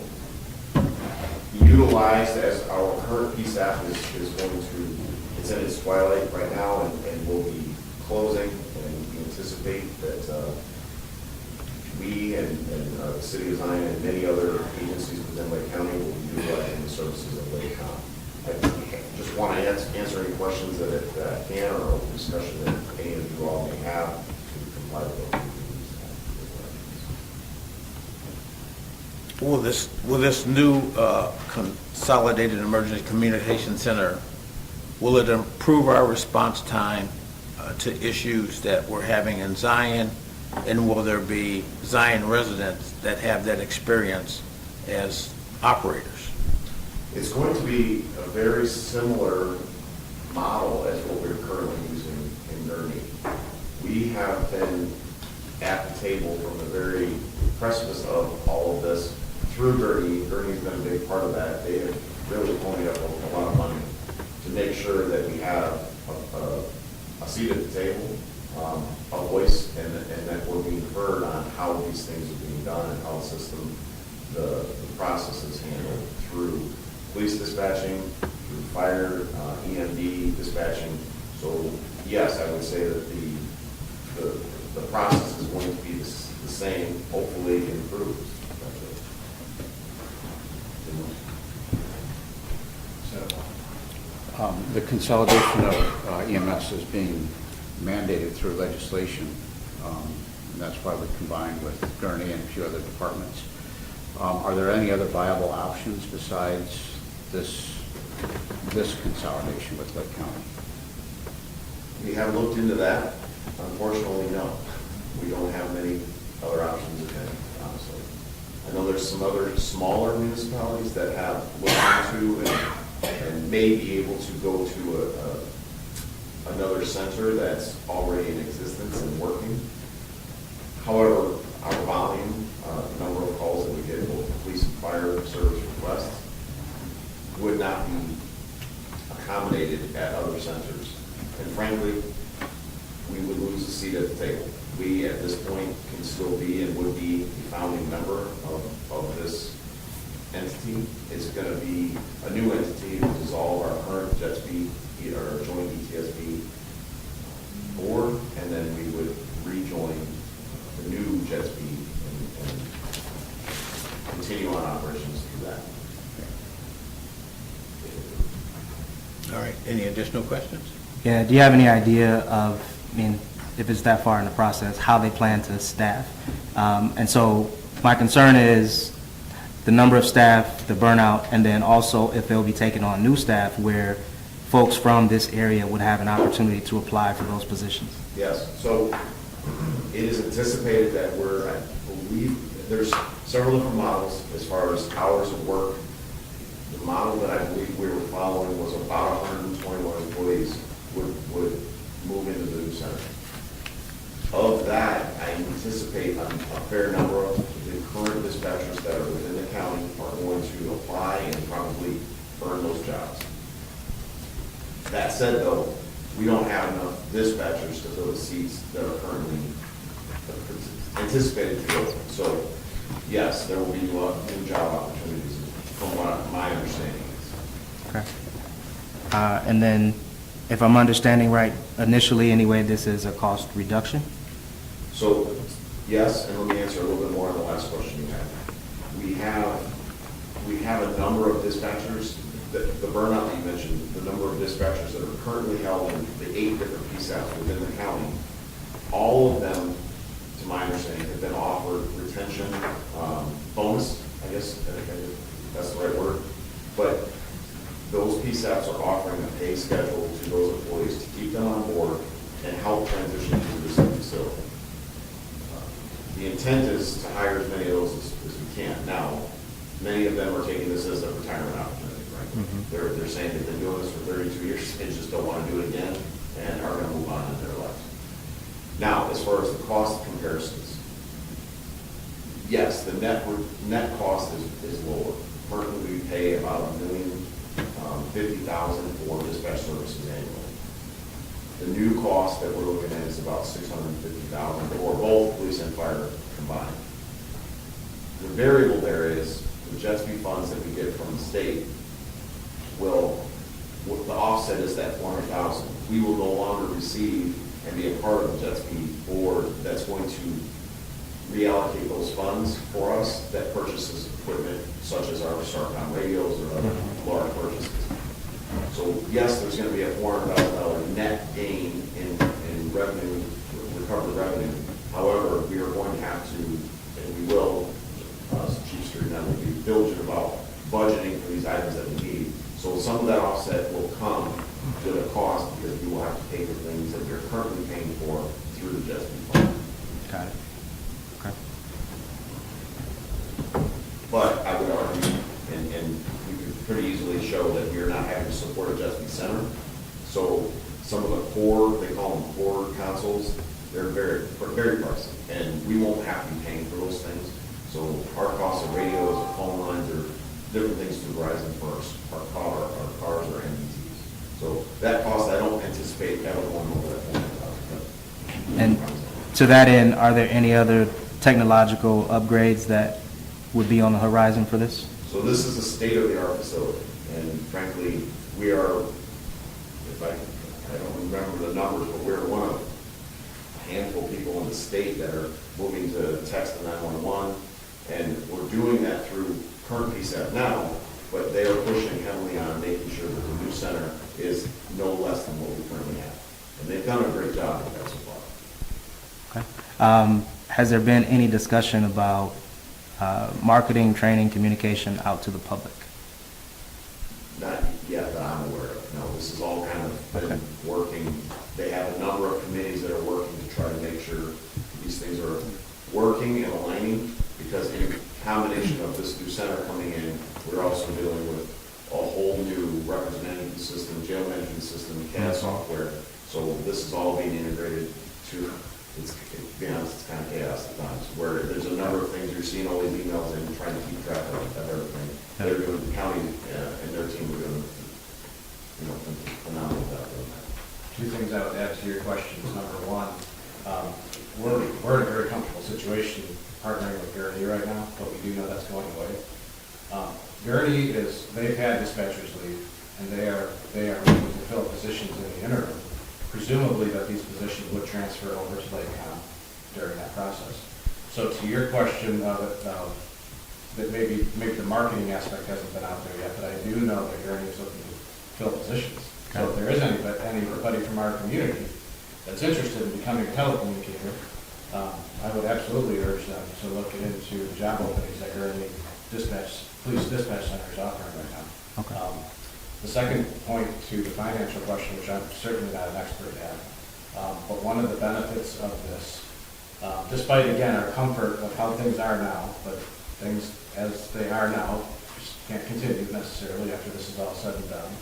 be utilized as our current PSAP is going to, it's in its twilight right now and will be closing, and we anticipate that we and the City of Zion and many other agencies within Lake County will be utilizing the services of Lakecom. I just want to answer any questions that I can, or open discussion that any of you all may have to comply with those. Will this new Consolidated Emergency Communication Center, will it improve our response time to issues that we're having in Zion? And will there be Zion residents that have that experience as operators? It's going to be a very similar model as what we're currently using in Gurney. We have been at the table from the very precipice of all of this through Gurney. Gurney's been a big part of that. They have really ponied up a lot of money to make sure that we have a seat at the table, a voice, and that we're being heard on how these things are being done and how the system, the process is handled through police dispatching, through fire, EMD dispatching. So yes, I would say that the process is going to be the same, hopefully improved. The consolidation of EMS is being mandated through legislation. And that's why we combined with Gurney and a few other departments. Are there any other viable options besides this consolidation with Lake County? We have looked into that. Unfortunately, no. We don't have many other options again, honestly. I know there's some other smaller municipalities that have looked into and may be able to go to another center that's already in existence and working. However, our volume, number of calls that we get, both police and fire service requests, would not be accommodated at other centers. And frankly, we would lose a seat at the table. We, at this point, can still be and would be a founding member of this entity. It's going to be a new entity to dissolve our current JETSB, our joint ETSB board, and then we would rejoin the new JETSB and continue on operations through that. All right, any additional questions? Yeah, do you have any idea of, I mean, if it's that far in the process, how they plan to staff? And so my concern is the number of staff, the burnout, and then also if they'll be taking on new staff where folks from this area would have an opportunity to apply for those positions. Yes, so it is anticipated that I believe, there's several different models as far as hours of work. The model that I believe we were following was about 121 employees would move into the new center. Of that, I anticipate a fair number of the current dispatchers that are within the county are going to apply and probably earn those jobs. That said, though, we don't have enough dispatchers to fill the seats that are currently anticipated to fill. So, yes, there will be new job opportunities from what my understanding is. Okay. And then, if I'm understanding right, initially anyway, this is a cost reduction? So, yes, and let me answer a little bit more on the last question you had. We have a number of dispatchers, the burnout that you mentioned, the number of dispatchers that are currently held in the 8 different PSAPs within the county, all of them, to my understanding, have been offered retention bonus, I guess, that's the right word. But those PSAPs are offering a pay schedule to those employees to keep them on board and help transition to this new facility. The intent is to hire as many of those as we can. Now, many of them are taking this as a retirement opportunity, right? Mm-hmm. They're saying they've been doing this for 32 years, they just don't want to do it again, and are going to move on in their lives. Now, as far as the cost comparisons, yes, the net cost is lower. Currently, we pay about $1,050,000 for dispatch services annually. The new cost that we're looking at is about $650,000 for both police and fire combined. The variable there is the JETSB funds that we get from the state the offset is that $400,000. We will no longer receive and be a part of the JETSB board that's going to reallocate those funds for us that purchases equipment such as our StarCom radios or other large purchases. So yes, there's going to be a $400,000 net gain in revenue, recovered revenue. However, we are going to have to, and we will, Chief Street and I will be diligent about budgeting for these items that we need. So some of that offset will come with a cost because we will have to pay for things that we're currently paying for through the JETSB fund. Got it. Okay. But I would argue, and we could pretty easily show that we're not having to support a JETSB center. So some of the core, they call them core consoles, they're very pricey, and we won't have to be paying for those things. So our costs of radios, or phone lines, or different things through Verizon for our cars or MDTs. So that cost, I don't anticipate ever going over that $400,000. And to that end, are there any other technological upgrades that would be on the horizon for this? So this is a state-of-the-art facility, and frankly, we are, if I don't remember the numbers, but we're one of a handful of people in the state that are moving to text and 911, and we're doing that through current PSAP now, but they are pushing heavily on making sure that the new center is no less than what we currently have. And they've done a great job with that so far. Okay. Has there been any discussion about marketing, training, communication out to the public? Not yet that I'm aware of. No, this is all kind of been working. They have a number of committees that are working to try to make sure these things are working and aligning, because in combination of this new center coming in, we're also dealing with a whole new records management system, jail management system, CAD software. So this is all being integrated to, to be honest, it's kind of chaos at times, where there's a number of things, you're seeing all these emails and trying to keep track of everything. They're doing, the county and their team are doing, phenomenal job doing that. Two things I would add to your questions. Number one, we're in a very comfortable situation partnering with Gurney right now, but we do know that's going away. Gurney they've had dispatchers leave, and they are looking to fill positions in the interim. Presumably that these positions would transfer over to Lake County during that process. So to your question of that maybe the marketing aspect hasn't been out there yet, but I do know that Gurney is looking to fill positions. So if there is anybody from our community that's interested in becoming a telecommunicator, I would absolutely urge them to look into the job openings that Gurney Police Dispatch Center is offering right now. Okay. The second point to the financial question, which I'm certainly not an expert at, but one of the benefits of this, despite, again, our comfort of how things are now, but things as they are now just can't continue necessarily after this is all said and done.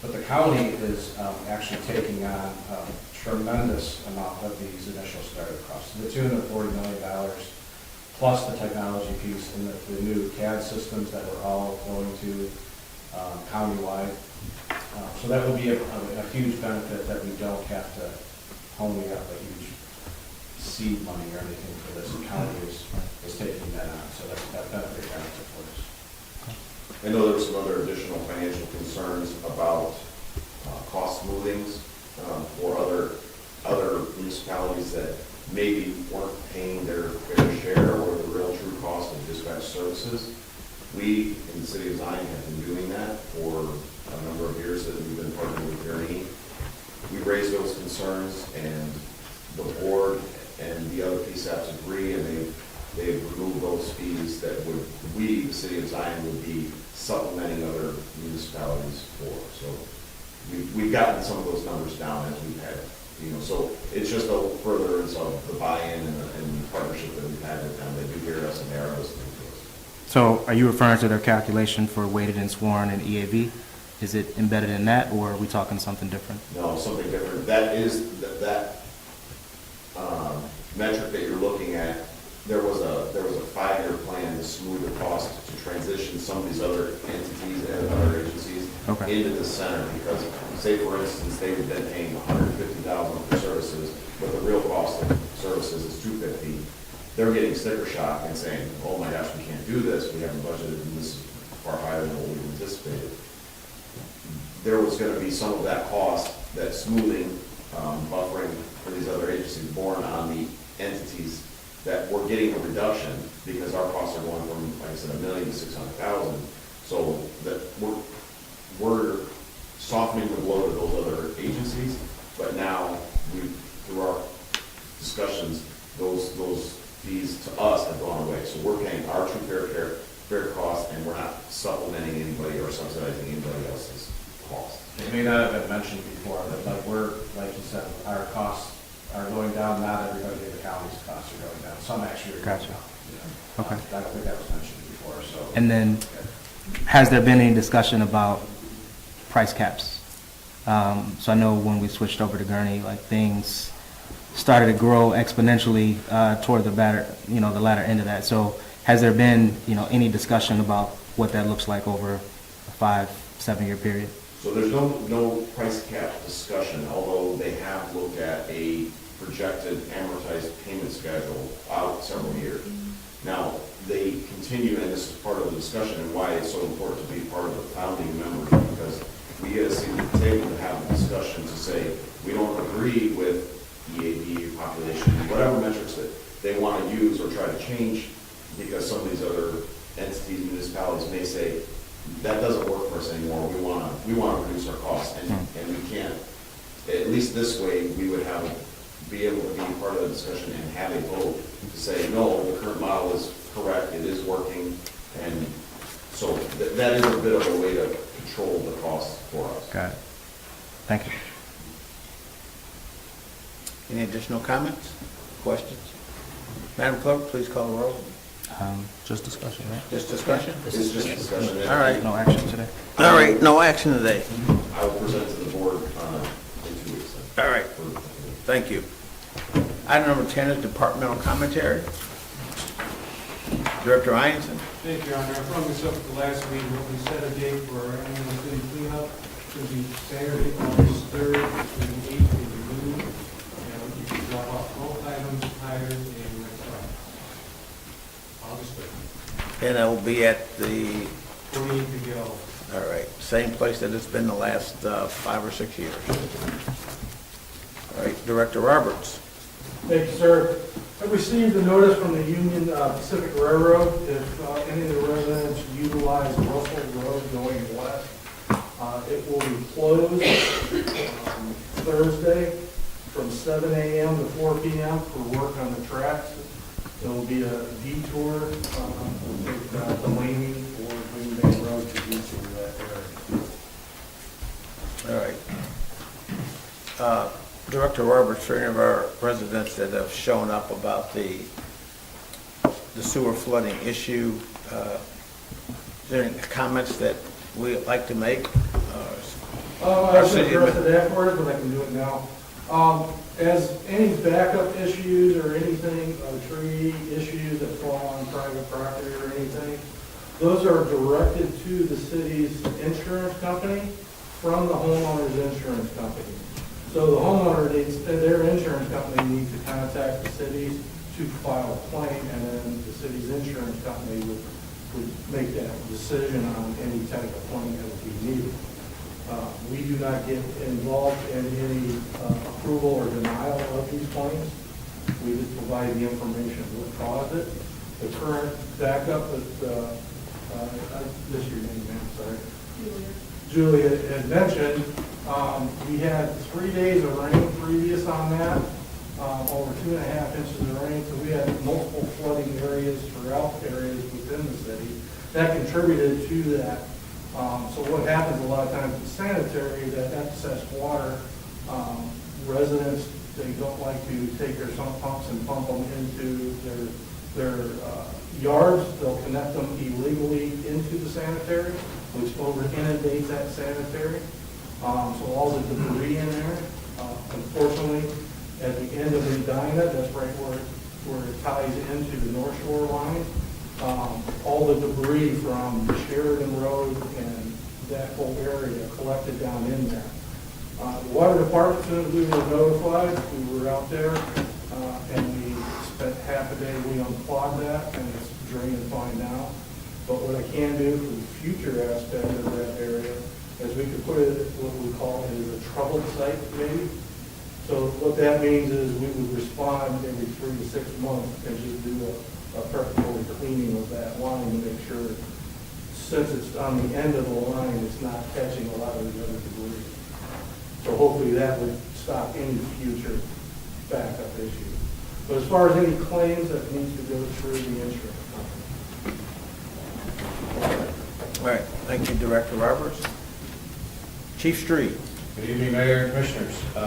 But the county is actually taking on a tremendous amount of these initial startup costs, to the tune of $40 million, plus the technology piece and the new CAD systems that we're all going to countywide. So that will be a huge benefit, that we don't have to pony up a huge seed money or anything for this. The county is taking that on, so that's a big benefit for us. I know there were some other additional financial concerns about cost smoothings for other municipalities that maybe weren't paying their fair share or the real true cost of dispatch services. We, in the city of Zion, have been doing that for a number of years that we've been partnering with Gurney. We raised those concerns, and the board and the other PSAPs agree, and they've removed those fees that we, the city of Zion, would be supplementing other municipalities for. So we've gotten some of those numbers down as we've had, so it's just a furtherance of the buy-in and the partnership that we've had with them. They do hear us and they are listening to us. So are you referring to their calculation for weighted and sworn and EAV? Is it embedded in that, or are we talking something different? No, something different. That is, that metric that you're looking at, there was a 5-year plan to smooth the cost to transition some of these other entities and other agencies into the center, because, say for instance, they've been paying $150,000 for services, but the real cost of services is $250,000. They're getting sticker shock and saying, oh my gosh, we can't do this, we haven't budgeted, and this is far higher than what we anticipated. There was going to be some of that cost, that smoothing, buffering for these other agencies borne on the entities that we're getting a reduction, because our costs are going from, like I said, $1 million to $600,000. So that we're softening the blow to those other agencies, but now through our discussions, those fees to us have gone away. So we're paying our true fair cost, and we're not supplementing anybody or subsidizing anybody else's cost. It may not have been mentioned before, but like you said, our costs are going down. Not everybody in the county's costs are going down. Some actually are going down. Okay. I don't think that was mentioned before. So. And then, has there been any discussion about price caps? So I know when we switched over to Gurney, like things started to grow exponentially toward the latter end of that. So has there been, any discussion about what that looks like over a 5-7 year period? So there's no price cap discussion, although they have looked at a projected amortized payment schedule out several years. Now, they continue, and this is part of the discussion and why it's so important to be part of the founding members, because we get a seat at the table to have a discussion to say, we don't agree with EAD, population, whatever metrics that they want to use or try to change, because some of these other entities, municipalities may say, that doesn't work for us anymore. We want to reduce our costs, and we can't. At least this way, we would be able to be part of the discussion and have a vote to say, no, the current model is correct, it is working, and so that is a bit of a way to control the costs for us. Got it. Thank you. Any additional comments, questions? Madam Clerk, please call the roll. Just discussion, right? Just discussion? It's just discussion. All right. No action today? All right, no action today. I will present to the board in 2 weeks. All right. Thank you. Item number 10 is departmental commentary. Director Ianson. Thank you, Your Honor. I brought this up at the last meeting, but we set a date for our annual city cleanup. It's going to be Saturday, August 3rd, between 8 and noon. And you can drop off both items, tires, and electronics. August 3rd. And that will be at the... 28 to go. All right, same place that it's been the last 5 or 6 years. All right, Director Roberts. Thank you, sir. I've received a notice from the Union Pacific Railroad. If any of the residents utilize Russell Road going west, it will be closed Thursday from 7 a.m. to 4 p.m. for work on the tracks. There will be a detour, we'll take Delaney or Green Bay Road to detour that area. All right. Director Roberts, for any of our residents that have shown up about the sewer flooding issue, is there any comments that we'd like to make? I should address it afterwards, but I can do it now. As any backup issues or anything, tree issues that fall on private property or anything, those are directed to the city's insurance company from the homeowner's insurance company. So the homeowner needs, their insurance company needs to contact the city to file a claim, and then the city's insurance company would make that decision on any type of claim that would be needed. We do not get involved in any approval or denial of these claims. We just provide the information of what caused it. The current backup that, this your name, ma'am, sorry. Julia had mentioned, we had 3 days of rain previous on that, over 2.5 inches of rain, so we had multiple flooding areas throughout areas within the city. That contributed to that. So what happens a lot of times with sanitary, that excess water, residents, they don't like to take their sump pumps and pump them into their yards. They'll connect them illegally into the sanitary, which over inundates that sanitary. So all the debris in there, unfortunately, at the end of Medina, that's right where it ties into the North Shore line. All the debris from Sheridan Road and that whole area collected down in there. The water department, as soon as we were notified, we were out there, and we spent half a day, we unclogged that, and it's draining fine now. But what I can do for the future aspect of that area is we could put it, what we call is a troubled site maybe. So what that means is we would respond every 3 to 6 months and just do a preparatory cleaning of that line to make sure, since it's on the end of the line, it's not catching a lot of the other debris. So hopefully that would stop any future backup issues. But as far as any claims, that needs to go through the insurance company. All right, thank you, Director Roberts. Chief Street. Good evening, Mayor and Commissioners. I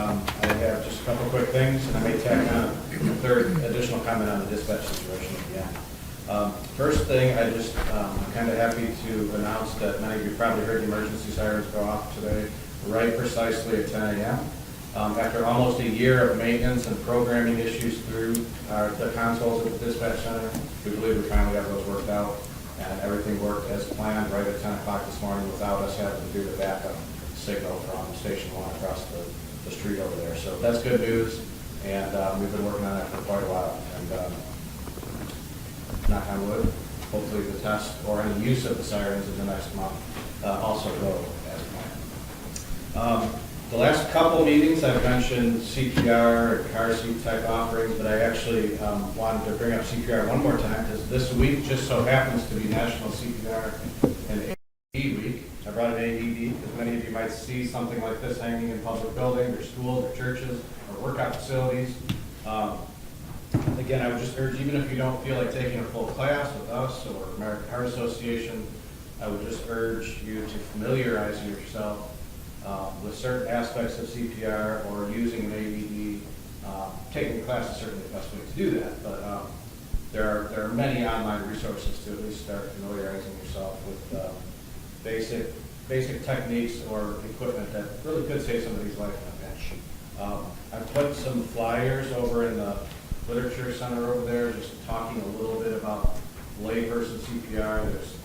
have just a couple quick things, and I may tack on a third additional comment on the dispatch situation at the end. First thing, I'm kind of happy to announce that many of you probably heard the emergency sirens go off today, right precisely at 10 a.m. After almost a year of maintenance and programming issues through the consoles at the dispatch center, we believe we finally got those worked out, and everything worked as planned right at 10 o'clock this morning without us having to do the backup signal from Station 1 across the street over there. So that's good news, and we've been working on that for quite a while. And knock on wood, hopefully the test or any use of the sirens in the next month also go as planned. The last couple meetings I've mentioned CPR and car seat type offerings, but I actually wanted to bring up CPR one more time because this week just so happens to be National CPR and AED Week. I brought an AED because many of you might see something like this hanging in public buildings or schools or churches or workout facilities. Again, I would just urge, even if you don't feel like taking a full class with us or American Heart Association, I would just urge you to familiarize yourself with certain aspects of CPR or using an AED. Taking the class is certainly the best way to do that, but there are many online resources to at least start familiarizing yourself with basic techniques or equipment that really could save somebody's life in a pinch. I've put some flyers over in the literature center over there, just talking a little bit about layperson CPR. There's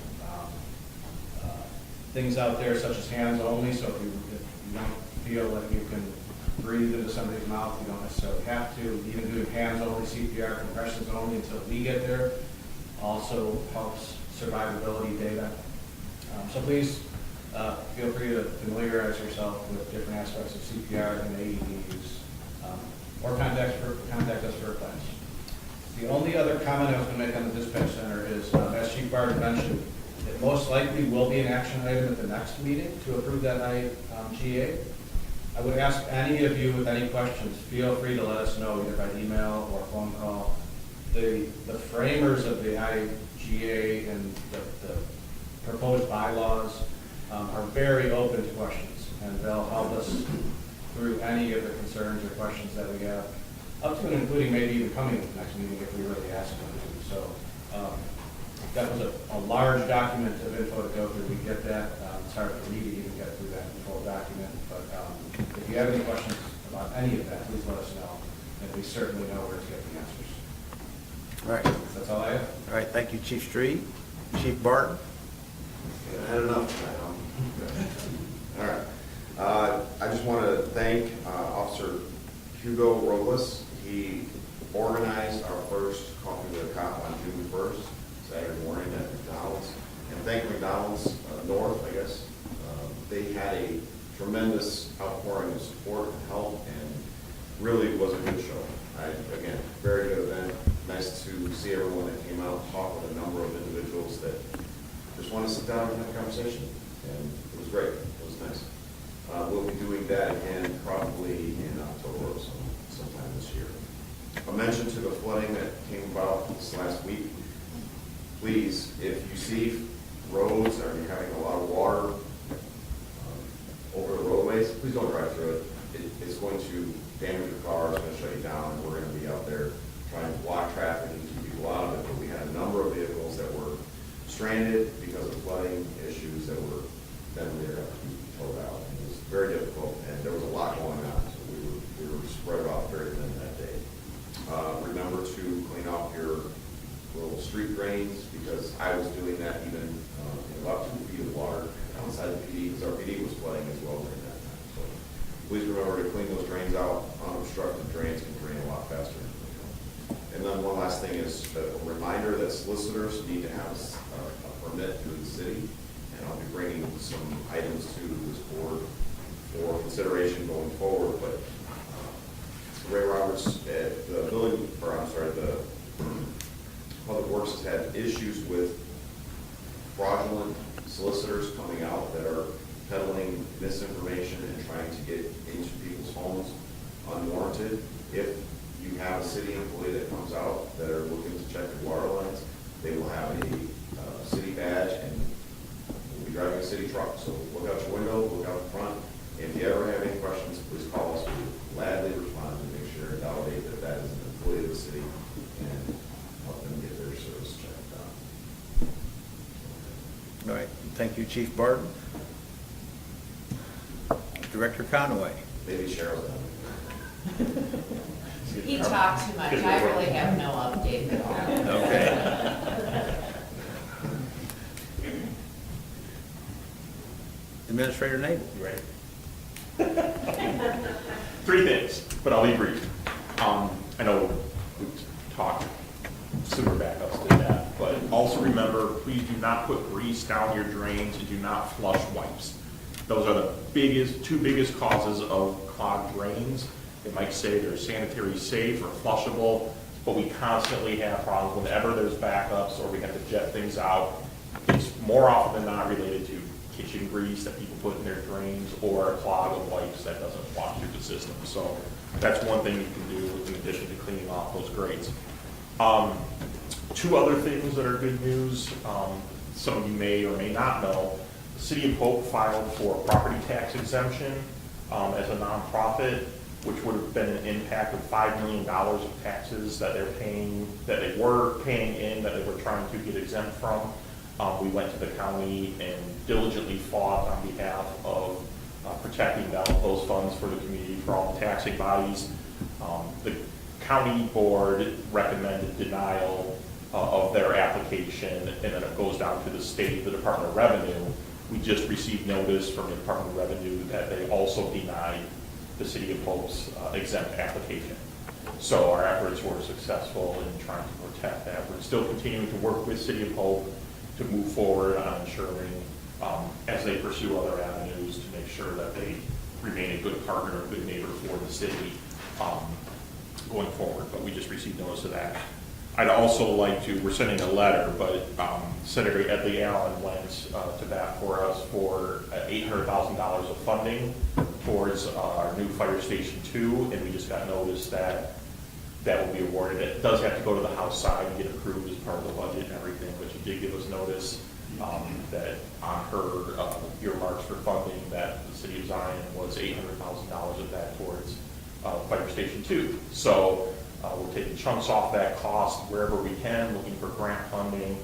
things out there such as hands only, so if you don't feel like you can breathe into somebody's mouth, you don't necessarily have to. Even doing hands only CPR, compressions only until we get there also helps survivability data. So please feel free to familiarize yourself with different aspects of CPR and AED use, or contact us for a class. The only other comment I was going to make on the dispatch center is, as Chief Barton mentioned, it most likely will be an action item at the next meeting to approve that IGA. I would ask any of you with any questions, feel free to let us know either by email or phone call. The framers of the IGA and the proposed bylaws are very open to questions, and they'll help us through any of the concerns or questions that we have, up to and including maybe even coming to the next meeting if we really ask them to. So that was a large document of info to go through. We get that. It's hard for me to even get through that full document. But if you have any questions about any of that, please let us know, and we certainly know where to get the answers. All right. That's all I have. All right, thank you, Chief Street. Chief Barton? Yeah, I had enough tonight, huh? All right. I just want to thank Officer Hugo Robles. He organized our first Coffee with a Cop on June 1st, Saturday morning at McDonald's. And thank McDonald's North, I guess. They had a tremendous outpouring of support and help, and really was a good show. Again, very good event. Nice to see everyone that came out, talk with a number of individuals that just want to sit down and have a conversation. And it was great. It was nice. We'll be doing that again probably in October or sometime this year. A mention to the flooding that came about this last week. Please, if you see roads or you're having a lot of water over the roadways, please don't drive through it. It's going to damage your car, it's going to shut you down, and we're going to be out there trying to block traffic and keep people out of it. But we had a number of vehicles that were stranded because of flooding issues that were then later have to be towed out. And it was very difficult, and there was a lot going on, so we were spread out very thin that day. Remember to clean off your little street drains, because I was doing that even in about 2 feet of water outside the PD, because our PD was flooding as well during that time. So please remember to clean those drains out. Unobstructed drains can drain a lot faster. And then one last thing is a reminder that solicitors need to have a permit through the city, and I'll be bringing some items to this board for consideration going forward. But Ray Roberts at the the Public Works has had issues with fraudulent solicitors coming out that are peddling misinformation and trying to get into people's homes unwarranted. If you have a city employee that comes out that are looking to check your water lines, they will have a city badge and will be driving a city truck. So look out your window, look out the front. If you ever have any questions, please call us. We gladly respond to make sure and validate that that is an employee of the city and help them get their service checked out. All right, thank you, Chief Barton. Director Conway. Maybe Cheryl's done. He talked too much. I really have no update at all. Okay. Administrator Nabel. You ready? 3 things, but I'll be brief. I know we've talked sewer backups to that, but also remember, please do not put grease down your drains and do not flush wipes. Those are the 2 biggest causes of clogged drains. They might say they're sanitary safe or flushable, but we constantly have problems whenever there's backups or we have to jet things out. It's more often than not related to kitchen grease that people put in their drains or a clog of wipes that doesn't wash through the system. So that's one thing you can do in addition to cleaning off those grates. 2 other things that are good news. Some of you may or may not know. The City of Hope filed for property tax exemption as a nonprofit, which would have been an impact of $5 million of taxes that they're paying, that they were paying in, that they were trying to get exempt from. We went to the county and diligently fought on behalf of protecting those funds for the community, for all the taxing bodies. The county board recommended denial of their application, and then it goes down to the state, the Department of Revenue. We just received notice from the Department of Revenue that they also denied the City of Hope's exempt application. So our efforts were successful in trying to protect that. We're still continuing to work with City of Hope to move forward on ensuring, as they pursue other avenues, to make sure that they remain a good partner, a good neighbor for the city going forward. But we just received notice of that. I'd also like to, we're sending a letter, but Senator Edley Allen went to bat for us for $800,000 of funding towards our new fire station 2, and we just got notice that that will be awarded. It does have to go to the House side and get approved as part of the budget and everything, but she did give us notice that on her earmarks for funding that the city of Zion was $800,000 of that towards fire station 2. So we're taking chunks off that cost wherever we can, looking for grant funding.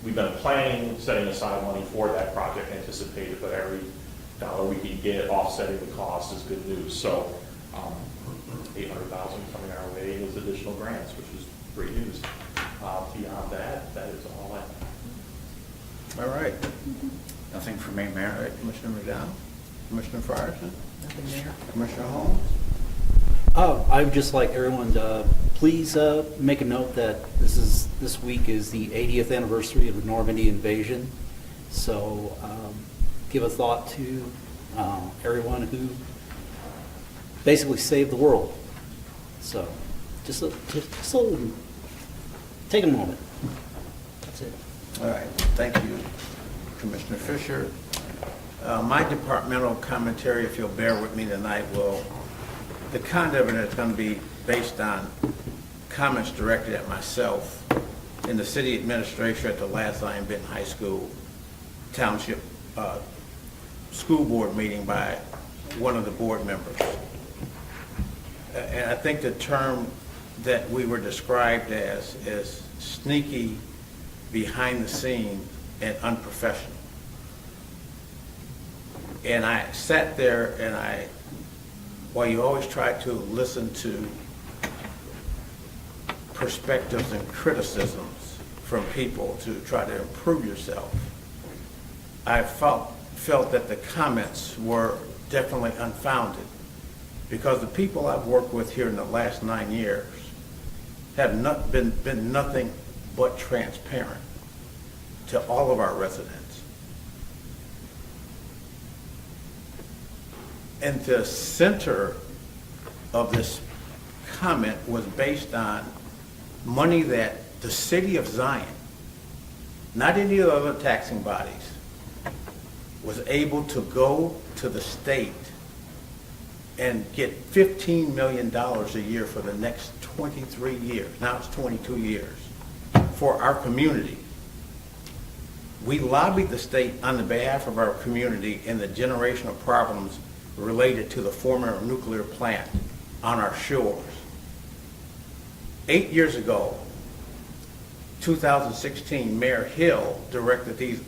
We've been planning, setting aside money for that project, anticipated, but every dollar we can get offsetting the cost is good news. So $800,000 coming our way is additional grants, which is great news. Beyond that, that is all I have. All right. Nothing from me, Mayor. All right, Commissioner McDowell, Commissioner Fryerson, Commissioner Holmes. I would just like everyone to please make a note that this week is the 80th anniversary of the Normandy invasion. So give a thought to everyone who basically saved the world. So just take a moment. That's it. All right, thank you, Commissioner Fisher. My departmental commentary, if you'll bear with me tonight, the content of it is going to be based on comments directed at myself in the city administration at the last Zion Benton High School Township School Board meeting by one of the board members. And I think the term that we were described as is sneaky, behind the scenes, and unprofessional. And I sat there and while you always try to listen to perspectives and criticisms from people to try to improve yourself, I felt that the comments were definitely unfounded, because the people I've worked with here in the last 9 years have been nothing but transparent to all of our residents. And the center of this comment was based on money that the city of Zion, not any of the other taxing bodies, was able to go to the state and get $15 million a year for the next 23 years. Now it's 22 years for our community. We lobbied the state on the behalf of our community in the generational problems related to the former nuclear plant on our shores. 8 years ago, 2016, Mayor Hill directed these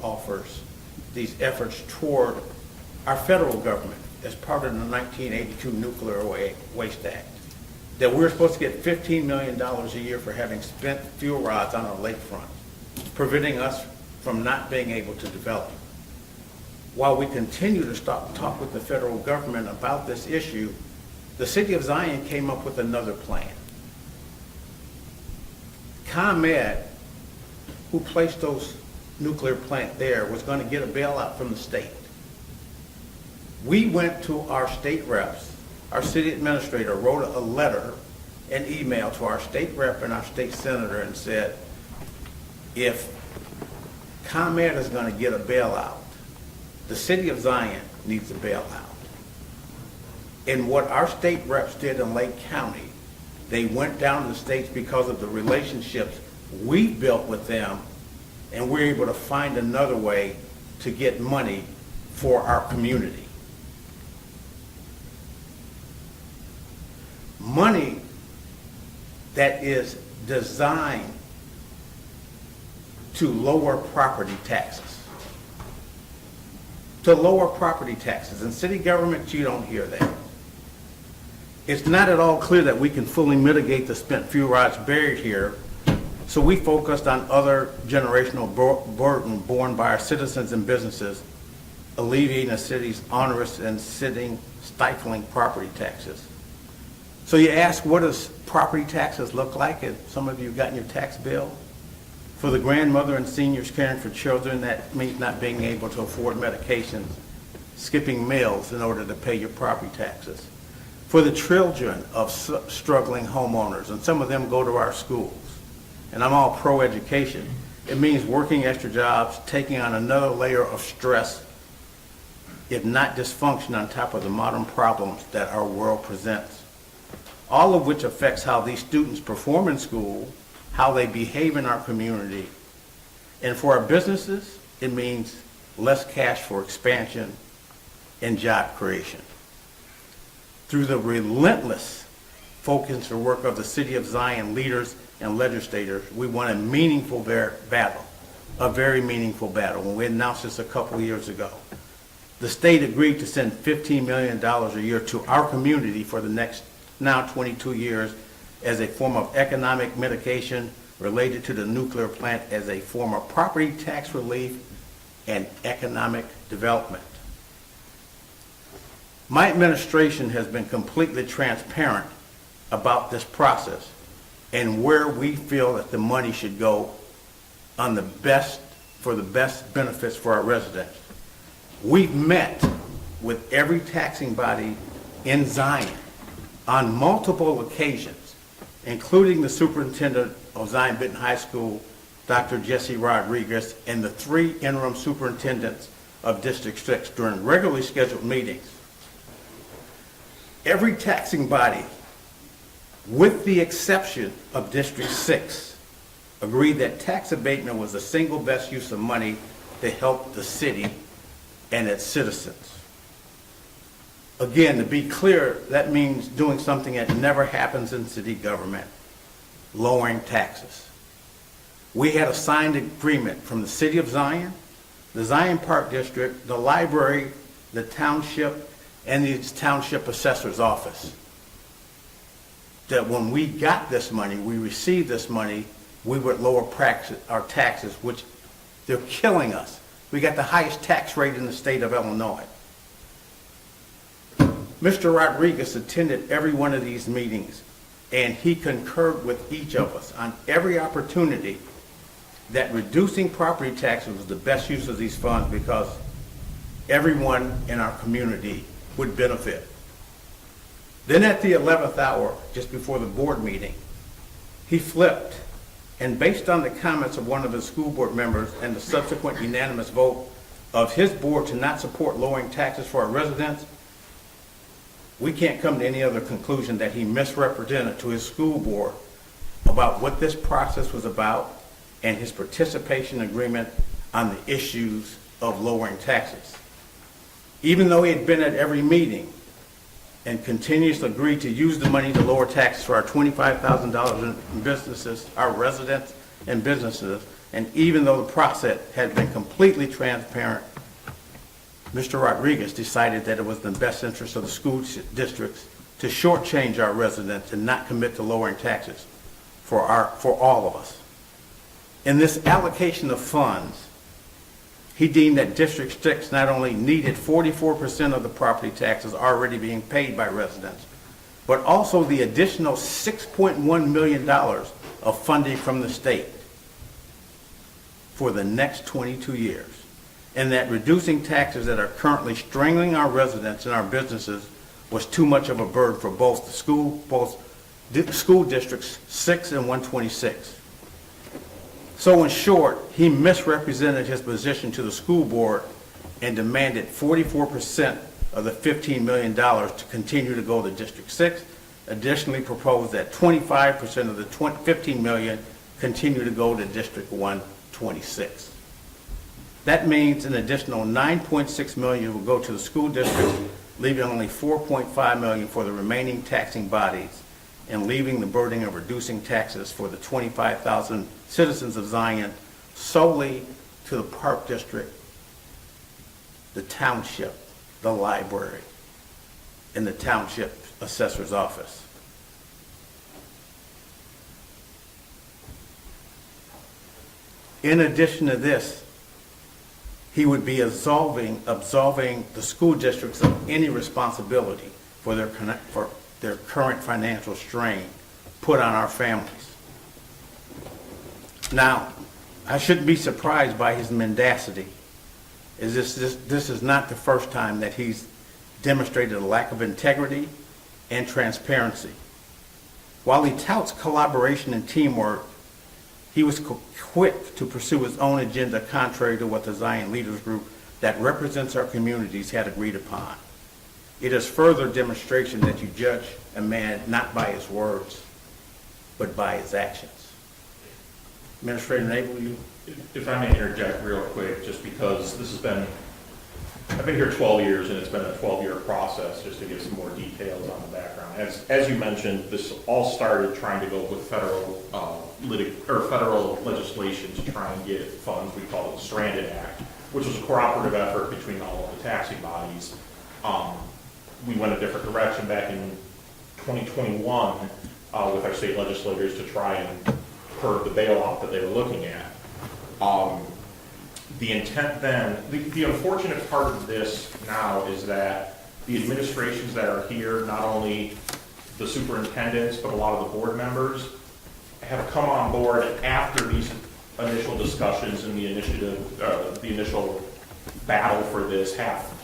efforts toward our federal government as part of the 1982 Nuclear Waste Act, that we're supposed to get $15 million a year for having spent fuel rods on our lakefront, preventing us from not being able to develop. While we continue to talk with the federal government about this issue, the city of Zion came up with another plan. ComEd, who placed those nuclear plant there, was going to get a bailout from the state. We went to our state reps, our city administrator wrote a letter, an email to our state rep and our state senator and said, if ComEd is going to get a bailout, the city of Zion needs a bailout. And what our state reps did in Lake County, they went down to the states because of the relationships we built with them, and we're able to find another way to get money for our community. Money that is designed to lower property taxes. To lower property taxes. In city government, you don't hear that. It's not at all clear that we can fully mitigate the spent fuel rods buried here, so we focused on other generational burden borne by our citizens and businesses, alleviating the city's onerous and stifling property taxes. So you ask, what does property taxes look like? And some of you have gotten your tax bill. For the grandmother and seniors caring for children, that means not being able to afford medications, skipping meals in order to pay your property taxes. For the children of struggling homeowners, and some of them go to our schools, and I'm all pro-education, it means working extra jobs, taking on another layer of stress, if not dysfunction, on top of the modern problems that our world presents. All of which affects how these students perform in school, how they behave in our community. And for our businesses, it means less cash for expansion and job creation. Through the relentless focus and work of the City of Zion leaders and legislators, we won a meaningful battle, a very meaningful battle, when we announced this a couple of years ago. The state agreed to send $15 million a year to our community for the next now 22 years as a form of economic mitigation related to the nuclear plant, as a form of property tax relief and economic development. My administration has been completely transparent about this process and where we feel that the money should go on for the best benefits for our residents. We've met with every taxing body in Zion on multiple occasions, including the superintendent of Zion Benton High School, Dr. Jesse Rodriguez, and the 3 interim superintendents of District 6 during regularly scheduled meetings. Every taxing body, with the exception of District 6, agreed that tax abatement was the single best use of money to help the city and its citizens. Again, to be clear, that means doing something that never happens in city government, lowering taxes. We had a signed agreement from the City of Zion, the Zion Park District, the library, the township, and the township assessor's office, that when we got this money, we received this money, we would lower our taxes, which they're killing us. We got the highest tax rate in the state of Illinois. Mr. Rodriguez attended every one of these meetings, and he concurred with each of us on every opportunity that reducing property taxes was the best use of these funds because everyone in our community would benefit. Then at the 11th hour, just before the board meeting, he flipped, and based on the comments of one of his school board members and the subsequent unanimous vote of his board to not support lowering taxes for our residents, we can't come to any other conclusion that he misrepresented to his school board about what this process was about and his participation agreement on the issues of lowering taxes. Even though he had been at every meeting and continues to agree to use the money to lower taxes for our $25,000 in businesses, our residents and businesses, and even though the process had been completely transparent, Mr. Rodriguez decided that it was in the best interest of the school districts to shortchange our residents and not commit to lowering taxes for all of us. In this allocation of funds, he deemed that District 6 not only needed 44% of the property taxes already being paid by residents, but also the additional $6.1 million of funding from the state for the next 22 years. And that reducing taxes that are currently strangling our residents and our businesses was too much of a burden for both school districts 6 and 126. So in short, he misrepresented his position to the school board and demanded 44% of the $15 million to continue to go to District 6. Additionally proposed that 25% of the $15 million continue to go to District 126. That means an additional $9.6 million will go to the school district, leaving only $4.5 million for the remaining taxing bodies and leaving the burden of reducing taxes for the 25,000 citizens of Zion solely to the Park District, the township, the library, and the township assessor's office. In addition to this, he would be absolving the school districts of any responsibility for their current financial strain put on our families. Now, I shouldn't be surprised by his mendacity. This is not the first time that he's demonstrated a lack of integrity and transparency. While he touts collaboration and teamwork, He was quick to pursue his own agenda contrary to what the Zion Leaders Group that represents our communities had agreed upon. It is further demonstration that you judge a man not by his words, but by his actions. Administrator Nabel, you? If I may interject real quick, just because this has been, I've been here 12 years and it's been a 12-year process, just to give some more details on the background. As you mentioned, this all started trying to go with federal legislation to try and get funds. We call it the Stranded Act, which was a cooperative effort between all of the taxing bodies. We went a different direction back in 2021 with our state legislators to try and curb the bailout that they were looking at. The intent then, the unfortunate part of this now is that the administrations that are here, not only the superintendents, but a lot of the board members, have come on board after these initial discussions and the initial battle for this happened.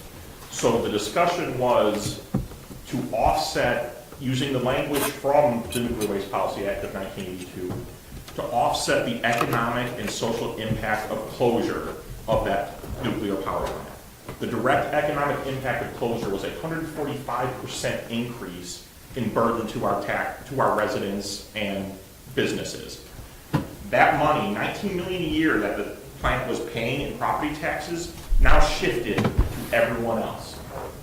So the discussion was to offset, using the language from the Nuclear Waste Policy Act of 1982, to offset the economic and social impact of closure of that nuclear power plant. The direct economic impact of closure was a 145% increase in burden to our residents and businesses. That money, $19 million a year that the plant was paying in property taxes, now shifted to everyone else.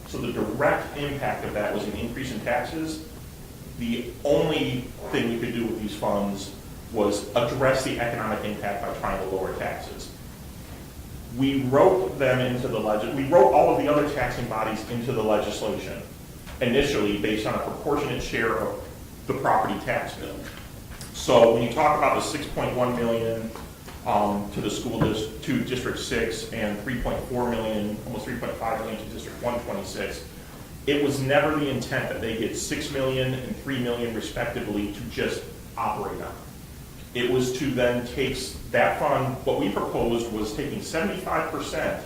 So the direct impact of that was an increase in taxes. The only thing we could do with these funds was address the economic impact by trying to lower taxes. We wrote them into the we wrote all of the other taxing bodies into the legislation, initially based on a proportionate share of the property tax bill. So when you talk about the $6.1 million to the school to District 6 and $3.4 million, almost $3.5 million to District 126, it was never the intent that they get $6 million and $3 million respectively to just operate on. It was to then take that fund. What we proposed was taking 75%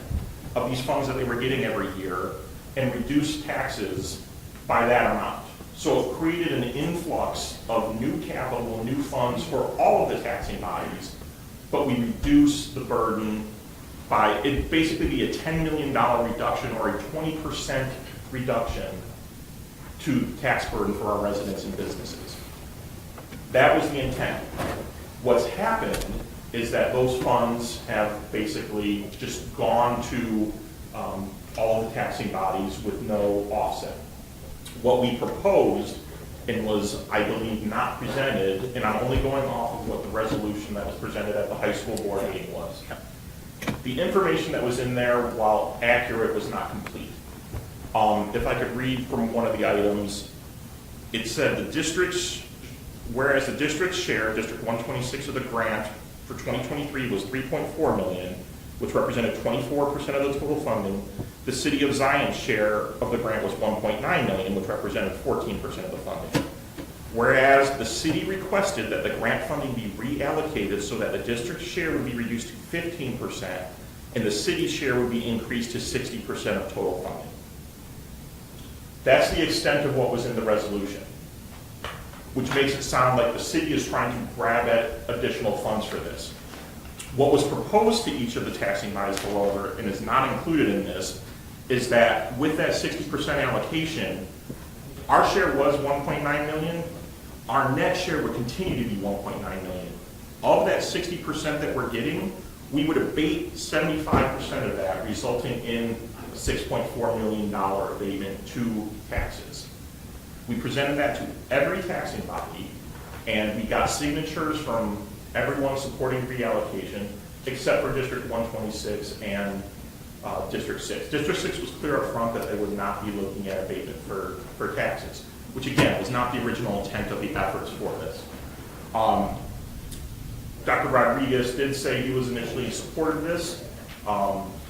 of these funds that they were getting every year and reduce taxes by that amount. So it created an influx of new capital, new funds for all of the taxing bodies, but we reduced the burden by, it basically be a $10 million reduction or a 20% reduction to tax burden for our residents and businesses. That was the intent. What's happened is that those funds have basically just gone to all the taxing bodies with no offset. What we proposed, and was, I believe, not presented, and I'm only going off of what the resolution that was presented at the high school board meeting was. The information that was in there, while accurate, was not complete. If I could read from one of the items, it said the districts, whereas the district's share, District 126 of the grant for 2023 was $3.4 million, which represented 24% of the total funding, the City of Zion's share of the grant was $1.9 million, which represented 14% of the funding. Whereas the city requested that the grant funding be reallocated so that the district's share would be reduced to 15% and the city's share would be increased to 60% of total funding. That's the extent of what was in the resolution, which makes it sound like the city is trying to grab at additional funds for this. What was proposed to each of the taxing bodies, however, and is not included in this, is that with that 60% allocation, our share was $1.9 million. Our net share would continue to be $1.9 million. Of that 60% that we're getting, we would abate 75% of that, resulting in a $6.4 million abatement to taxes. We presented that to every taxing body, and we got signatures from everyone supporting reallocation, except for District 126 and District 6. District 6 was clear up front that they would not be looking at abatement for taxes, which again was not the original intent of the efforts for this. Dr. Rodriguez did say he was initially in support of this,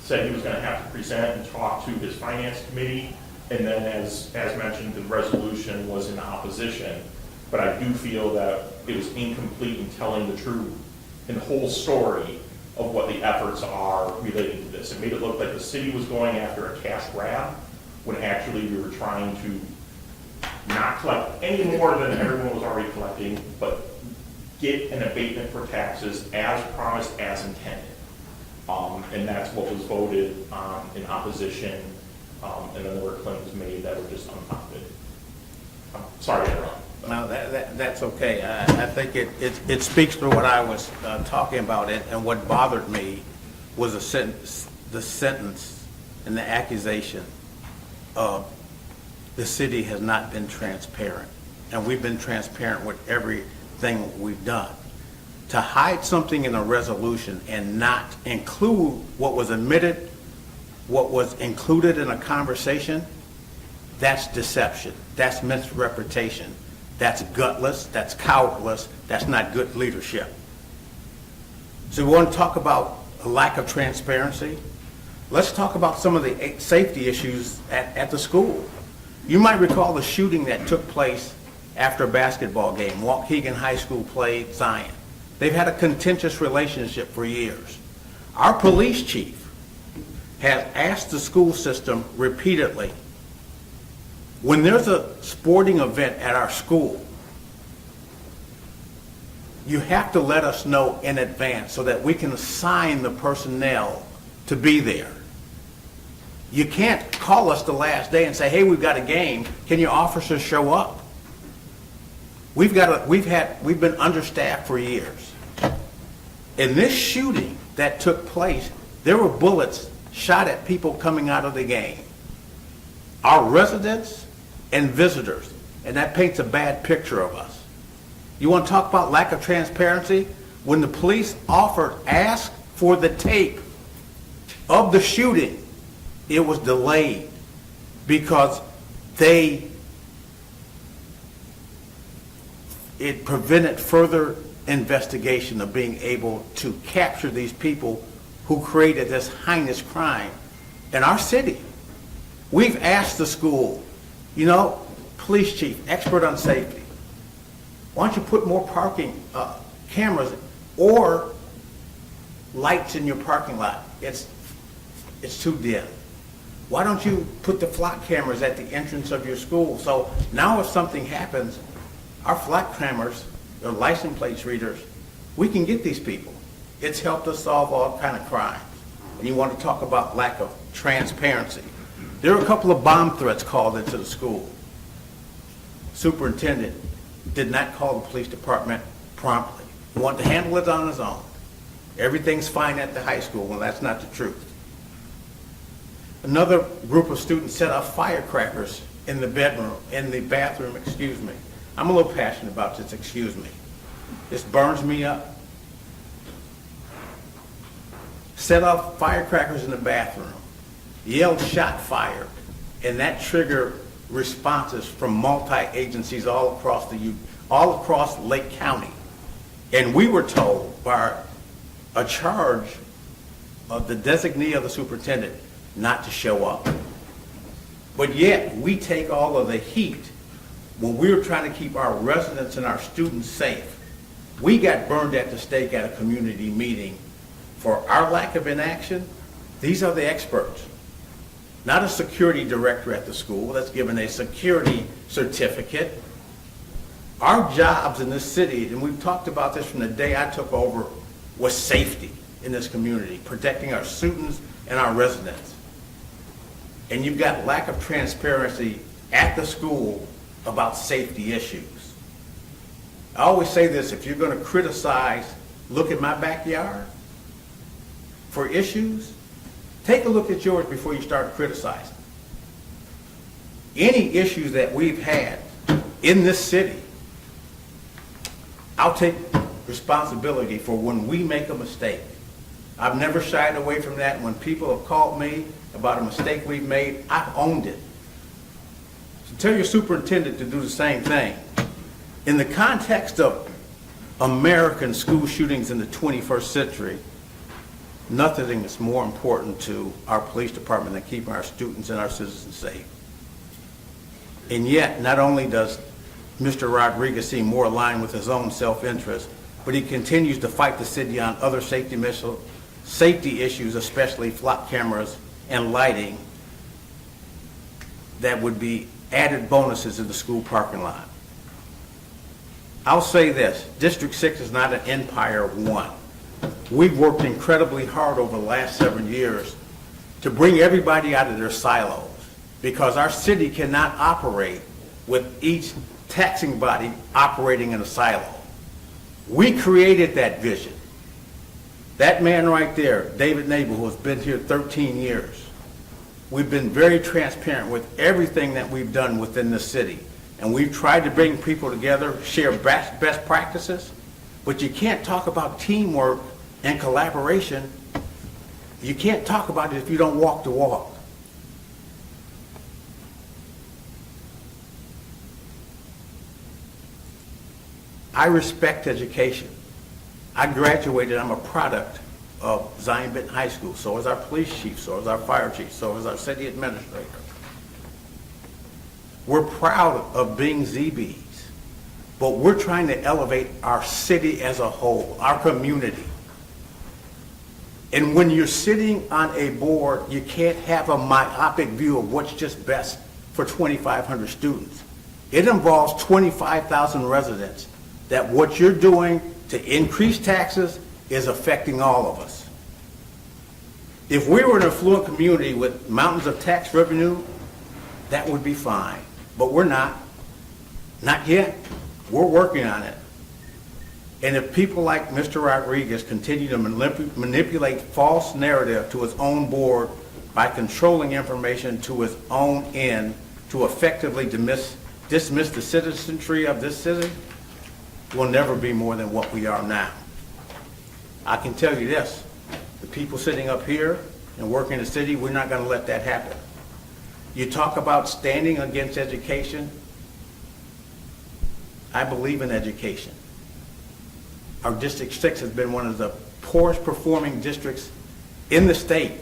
said he was going to have to present and talk to his finance committee, and then as mentioned, the resolution was in opposition. But I do feel that it was incomplete in telling the true and whole story of what the efforts are related to this. It made it look like the city was going after a cash grab, when actually we were trying to not collect any more than everyone was already collecting, but get an abatement for taxes as promised, as intended. And that's what was voted in opposition, and then there were claims made that were just unfounded. Sorry to interrupt. No, that's okay. I think it speaks to what I was talking about, and what bothered me was the sentence and the accusation of the city has not been transparent. And we've been transparent with everything we've done. To hide something in a resolution and not include what was admitted, what was included in a conversation, that's deception. That's misrepresentation. That's gutless. That's cowardless. That's not good leadership. So we want to talk about a lack of transparency. Let's talk about some of the safety issues at the school. You might recall the shooting that took place after a basketball game. Waukegan High School played Zion. They've had a contentious relationship for years. Our police chief has asked the school system repeatedly, when there's a sporting event at our school, you have to let us know in advance so that we can assign the personnel to be there. You can't call us the last day and say, hey, we've got a game, can your officers show up? We've been understaffed for years. In this shooting that took place, there were bullets shot at people coming out of the game. Our residents and visitors, and that paints a bad picture of us. You want to talk about lack of transparency? When the police asked for the tape of the shooting, it was delayed because it prevented further investigation of being able to capture these people who created this heinous crime in our city. We've asked the school, police chief, expert on safety, why don't you put more parking cameras or lights in your parking lot? It's too dim. Why don't you put the flock cameras at the entrance of your school? So now if something happens, our flock cameras, or license plates readers, we can get these people. It's helped us solve all kind of crimes. And you want to talk about lack of transparency. There are a couple of bomb threats called into the school. Superintendent did not call the police department promptly. He wanted to handle it on his own. Everything's fine at the high school. Well, that's not the truth. Another group of students set off firecrackers in the bathroom, excuse me. I'm a little passionate about this, excuse me. This burns me up. Set off firecrackers in the bathroom, yelled shot fired, and that triggered responses from multi-agencies all across Lake County. And we were told by a charge of the designee of the superintendent not to show up. But yet, we take all of the heat when we were trying to keep our residents and our students safe. We got burned at the stake at a community meeting for our lack of inaction. These are the experts. Not a security director at the school that's given a security certificate. Our jobs in this city, and we've talked about this from the day I took over, was safety in this community, protecting our students and our residents. And you've got lack of transparency at the school about safety issues. I always say this, if you're going to criticize, look at my backyard for issues, take a look at yours before you start criticizing. Any issues that we've had in this city, I'll take responsibility for when we make a mistake. I've never shied away from that. When people have called me about a mistake we've made, I've owned it. So tell your superintendent to do the same thing. In the context of American school shootings in the 21st century, nothing is more important to our police department than keeping our students and our citizens safe. And yet, not only does Mr. Rodriguez seem more aligned with his own self-interest, but he continues to fight the city on other safety issues, especially flock cameras and lighting that would be added bonuses in the school parking lot. I'll say this, District 6 is not an empire of one. We've worked incredibly hard over the last 7 years to bring everybody out of their silos, because our city cannot operate with each taxing body operating in a silo. We created that vision. That man right there, David Nabel, who has been here 13 years, we've been very transparent with everything that we've done within the city. And we've tried to bring people together, share best practices, but you can't talk about teamwork and collaboration. You can't talk about it if you don't walk the walk. I respect education. I graduated, I'm a product of Zion Benton High School. So is our police chief, so is our fire chief, so is our city administrator. We're proud of being ZBs, but we're trying to elevate our city as a whole, our community. And when you're sitting on a board, you can't have a myopic view of what's just best for 2,500 students. It involves 25,000 residents, that what you're doing to increase taxes is affecting all of us. If we were an affluent community with mountains of tax revenue, that would be fine. But we're not. Not yet. We're working on it. And if people like Mr. Rodriguez continue to manipulate false narrative to his own board by controlling information to his own end to effectively dismiss the citizenry of this city, we'll never be more than what we are now. I can tell you this, the people sitting up here and working in the city, we're not going to let that happen. You talk about standing against education. I believe in education. Our District 6 has been one of the poorest performing districts in the state,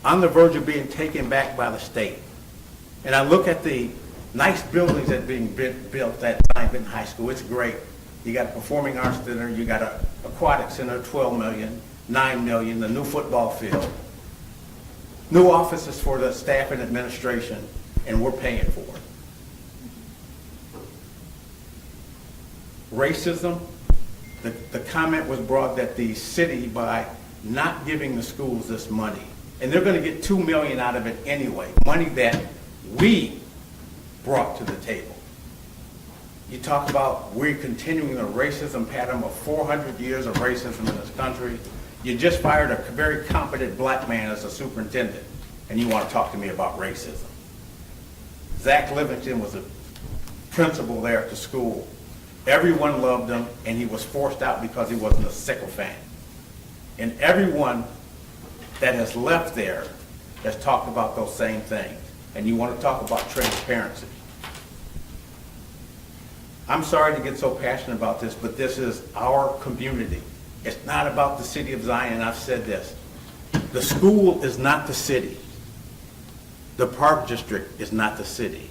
on the verge of being taken back by the state. And I look at the nice buildings that are being built at Zion Benton High School. It's great. You got a performing arts center, you got an aquatic center, 12 million, 9 million, the new football field. New offices for the staff and administration, and we're paying for it. Racism, the comment was brought that the city, by not giving the schools this money, and they're going to get $2 million out of it anyway, money that we brought to the table. You talk about we're continuing a racism pattern of 400 years of racism in this country. You just fired a very competent black man as a superintendent, and you want to talk to me about racism. Zach Livingston was a principal there at the school. Everyone loved him, and he was forced out because he wasn't a sycophant. And everyone that has left there has talked about those same things. And you want to talk about transparency. I'm sorry to get so passionate about this, but this is our community. It's not about the city of Zion. I've said this. The school is not the city. The park district is not the city.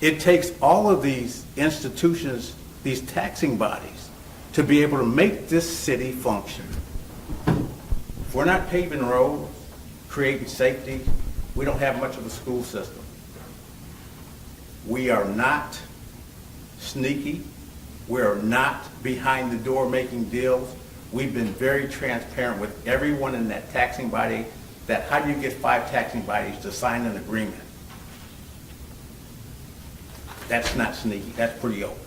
It takes all of these institutions, these taxing bodies, to be able to make this city function. If we're not paving roads, creating safety, we don't have much of a school system. We are not sneaky. We are not behind the door making deals. We've been very transparent with everyone in that taxing body that how do you get 5 taxing bodies to sign an agreement? That's not sneaky. That's pretty open.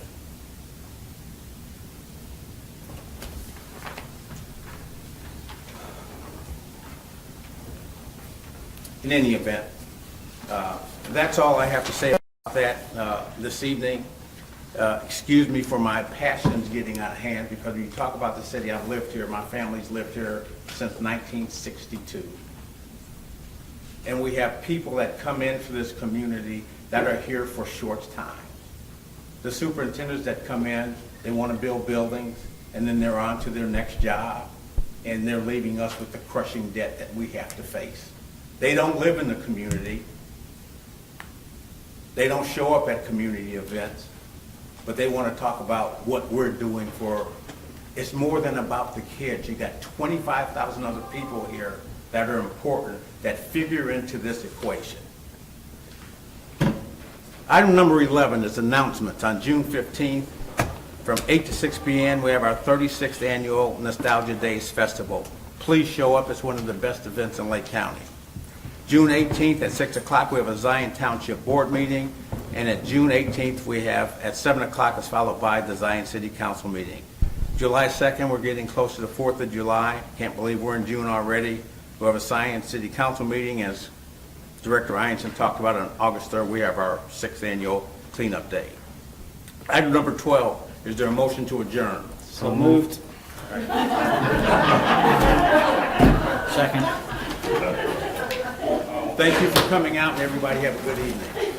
In any event, that's all I have to say about that this evening. Excuse me for my passions getting out of hand, because when you talk about the city, I've lived here, my family's lived here since 1962. And we have people that come into this community that are here for short time. The superintendents that come in, they want to build buildings, and then they're on to their next job, and they're leaving us with the crushing debt that we have to face. They don't live in the community. They don't show up at community events, but they want to talk about what we're doing for. It's more than about the kids. You got 25,000 other people here that are important, that figure into this equation. Item number 11 is announcements. On June 15th, from 8 to 6 p.m., we have our 36th Annual Nostalgia Days Festival. Please show up. It's one of the best events in Lake County. June 18th at 6 o'clock, we have a Zion Township Board meeting. And at June 18th, we have at 7 o'clock is followed by the Zion City Council meeting. July 2nd, we're getting close to the 4th of July. Can't believe we're in June already. We'll have a Zion City Council meeting, as Director Ianson talked about. On August 3rd, we have our 6th annual cleanup day. Item number 12, is there a motion to adjourn? So moved. Second. Thank you for coming out, and everybody have a good evening.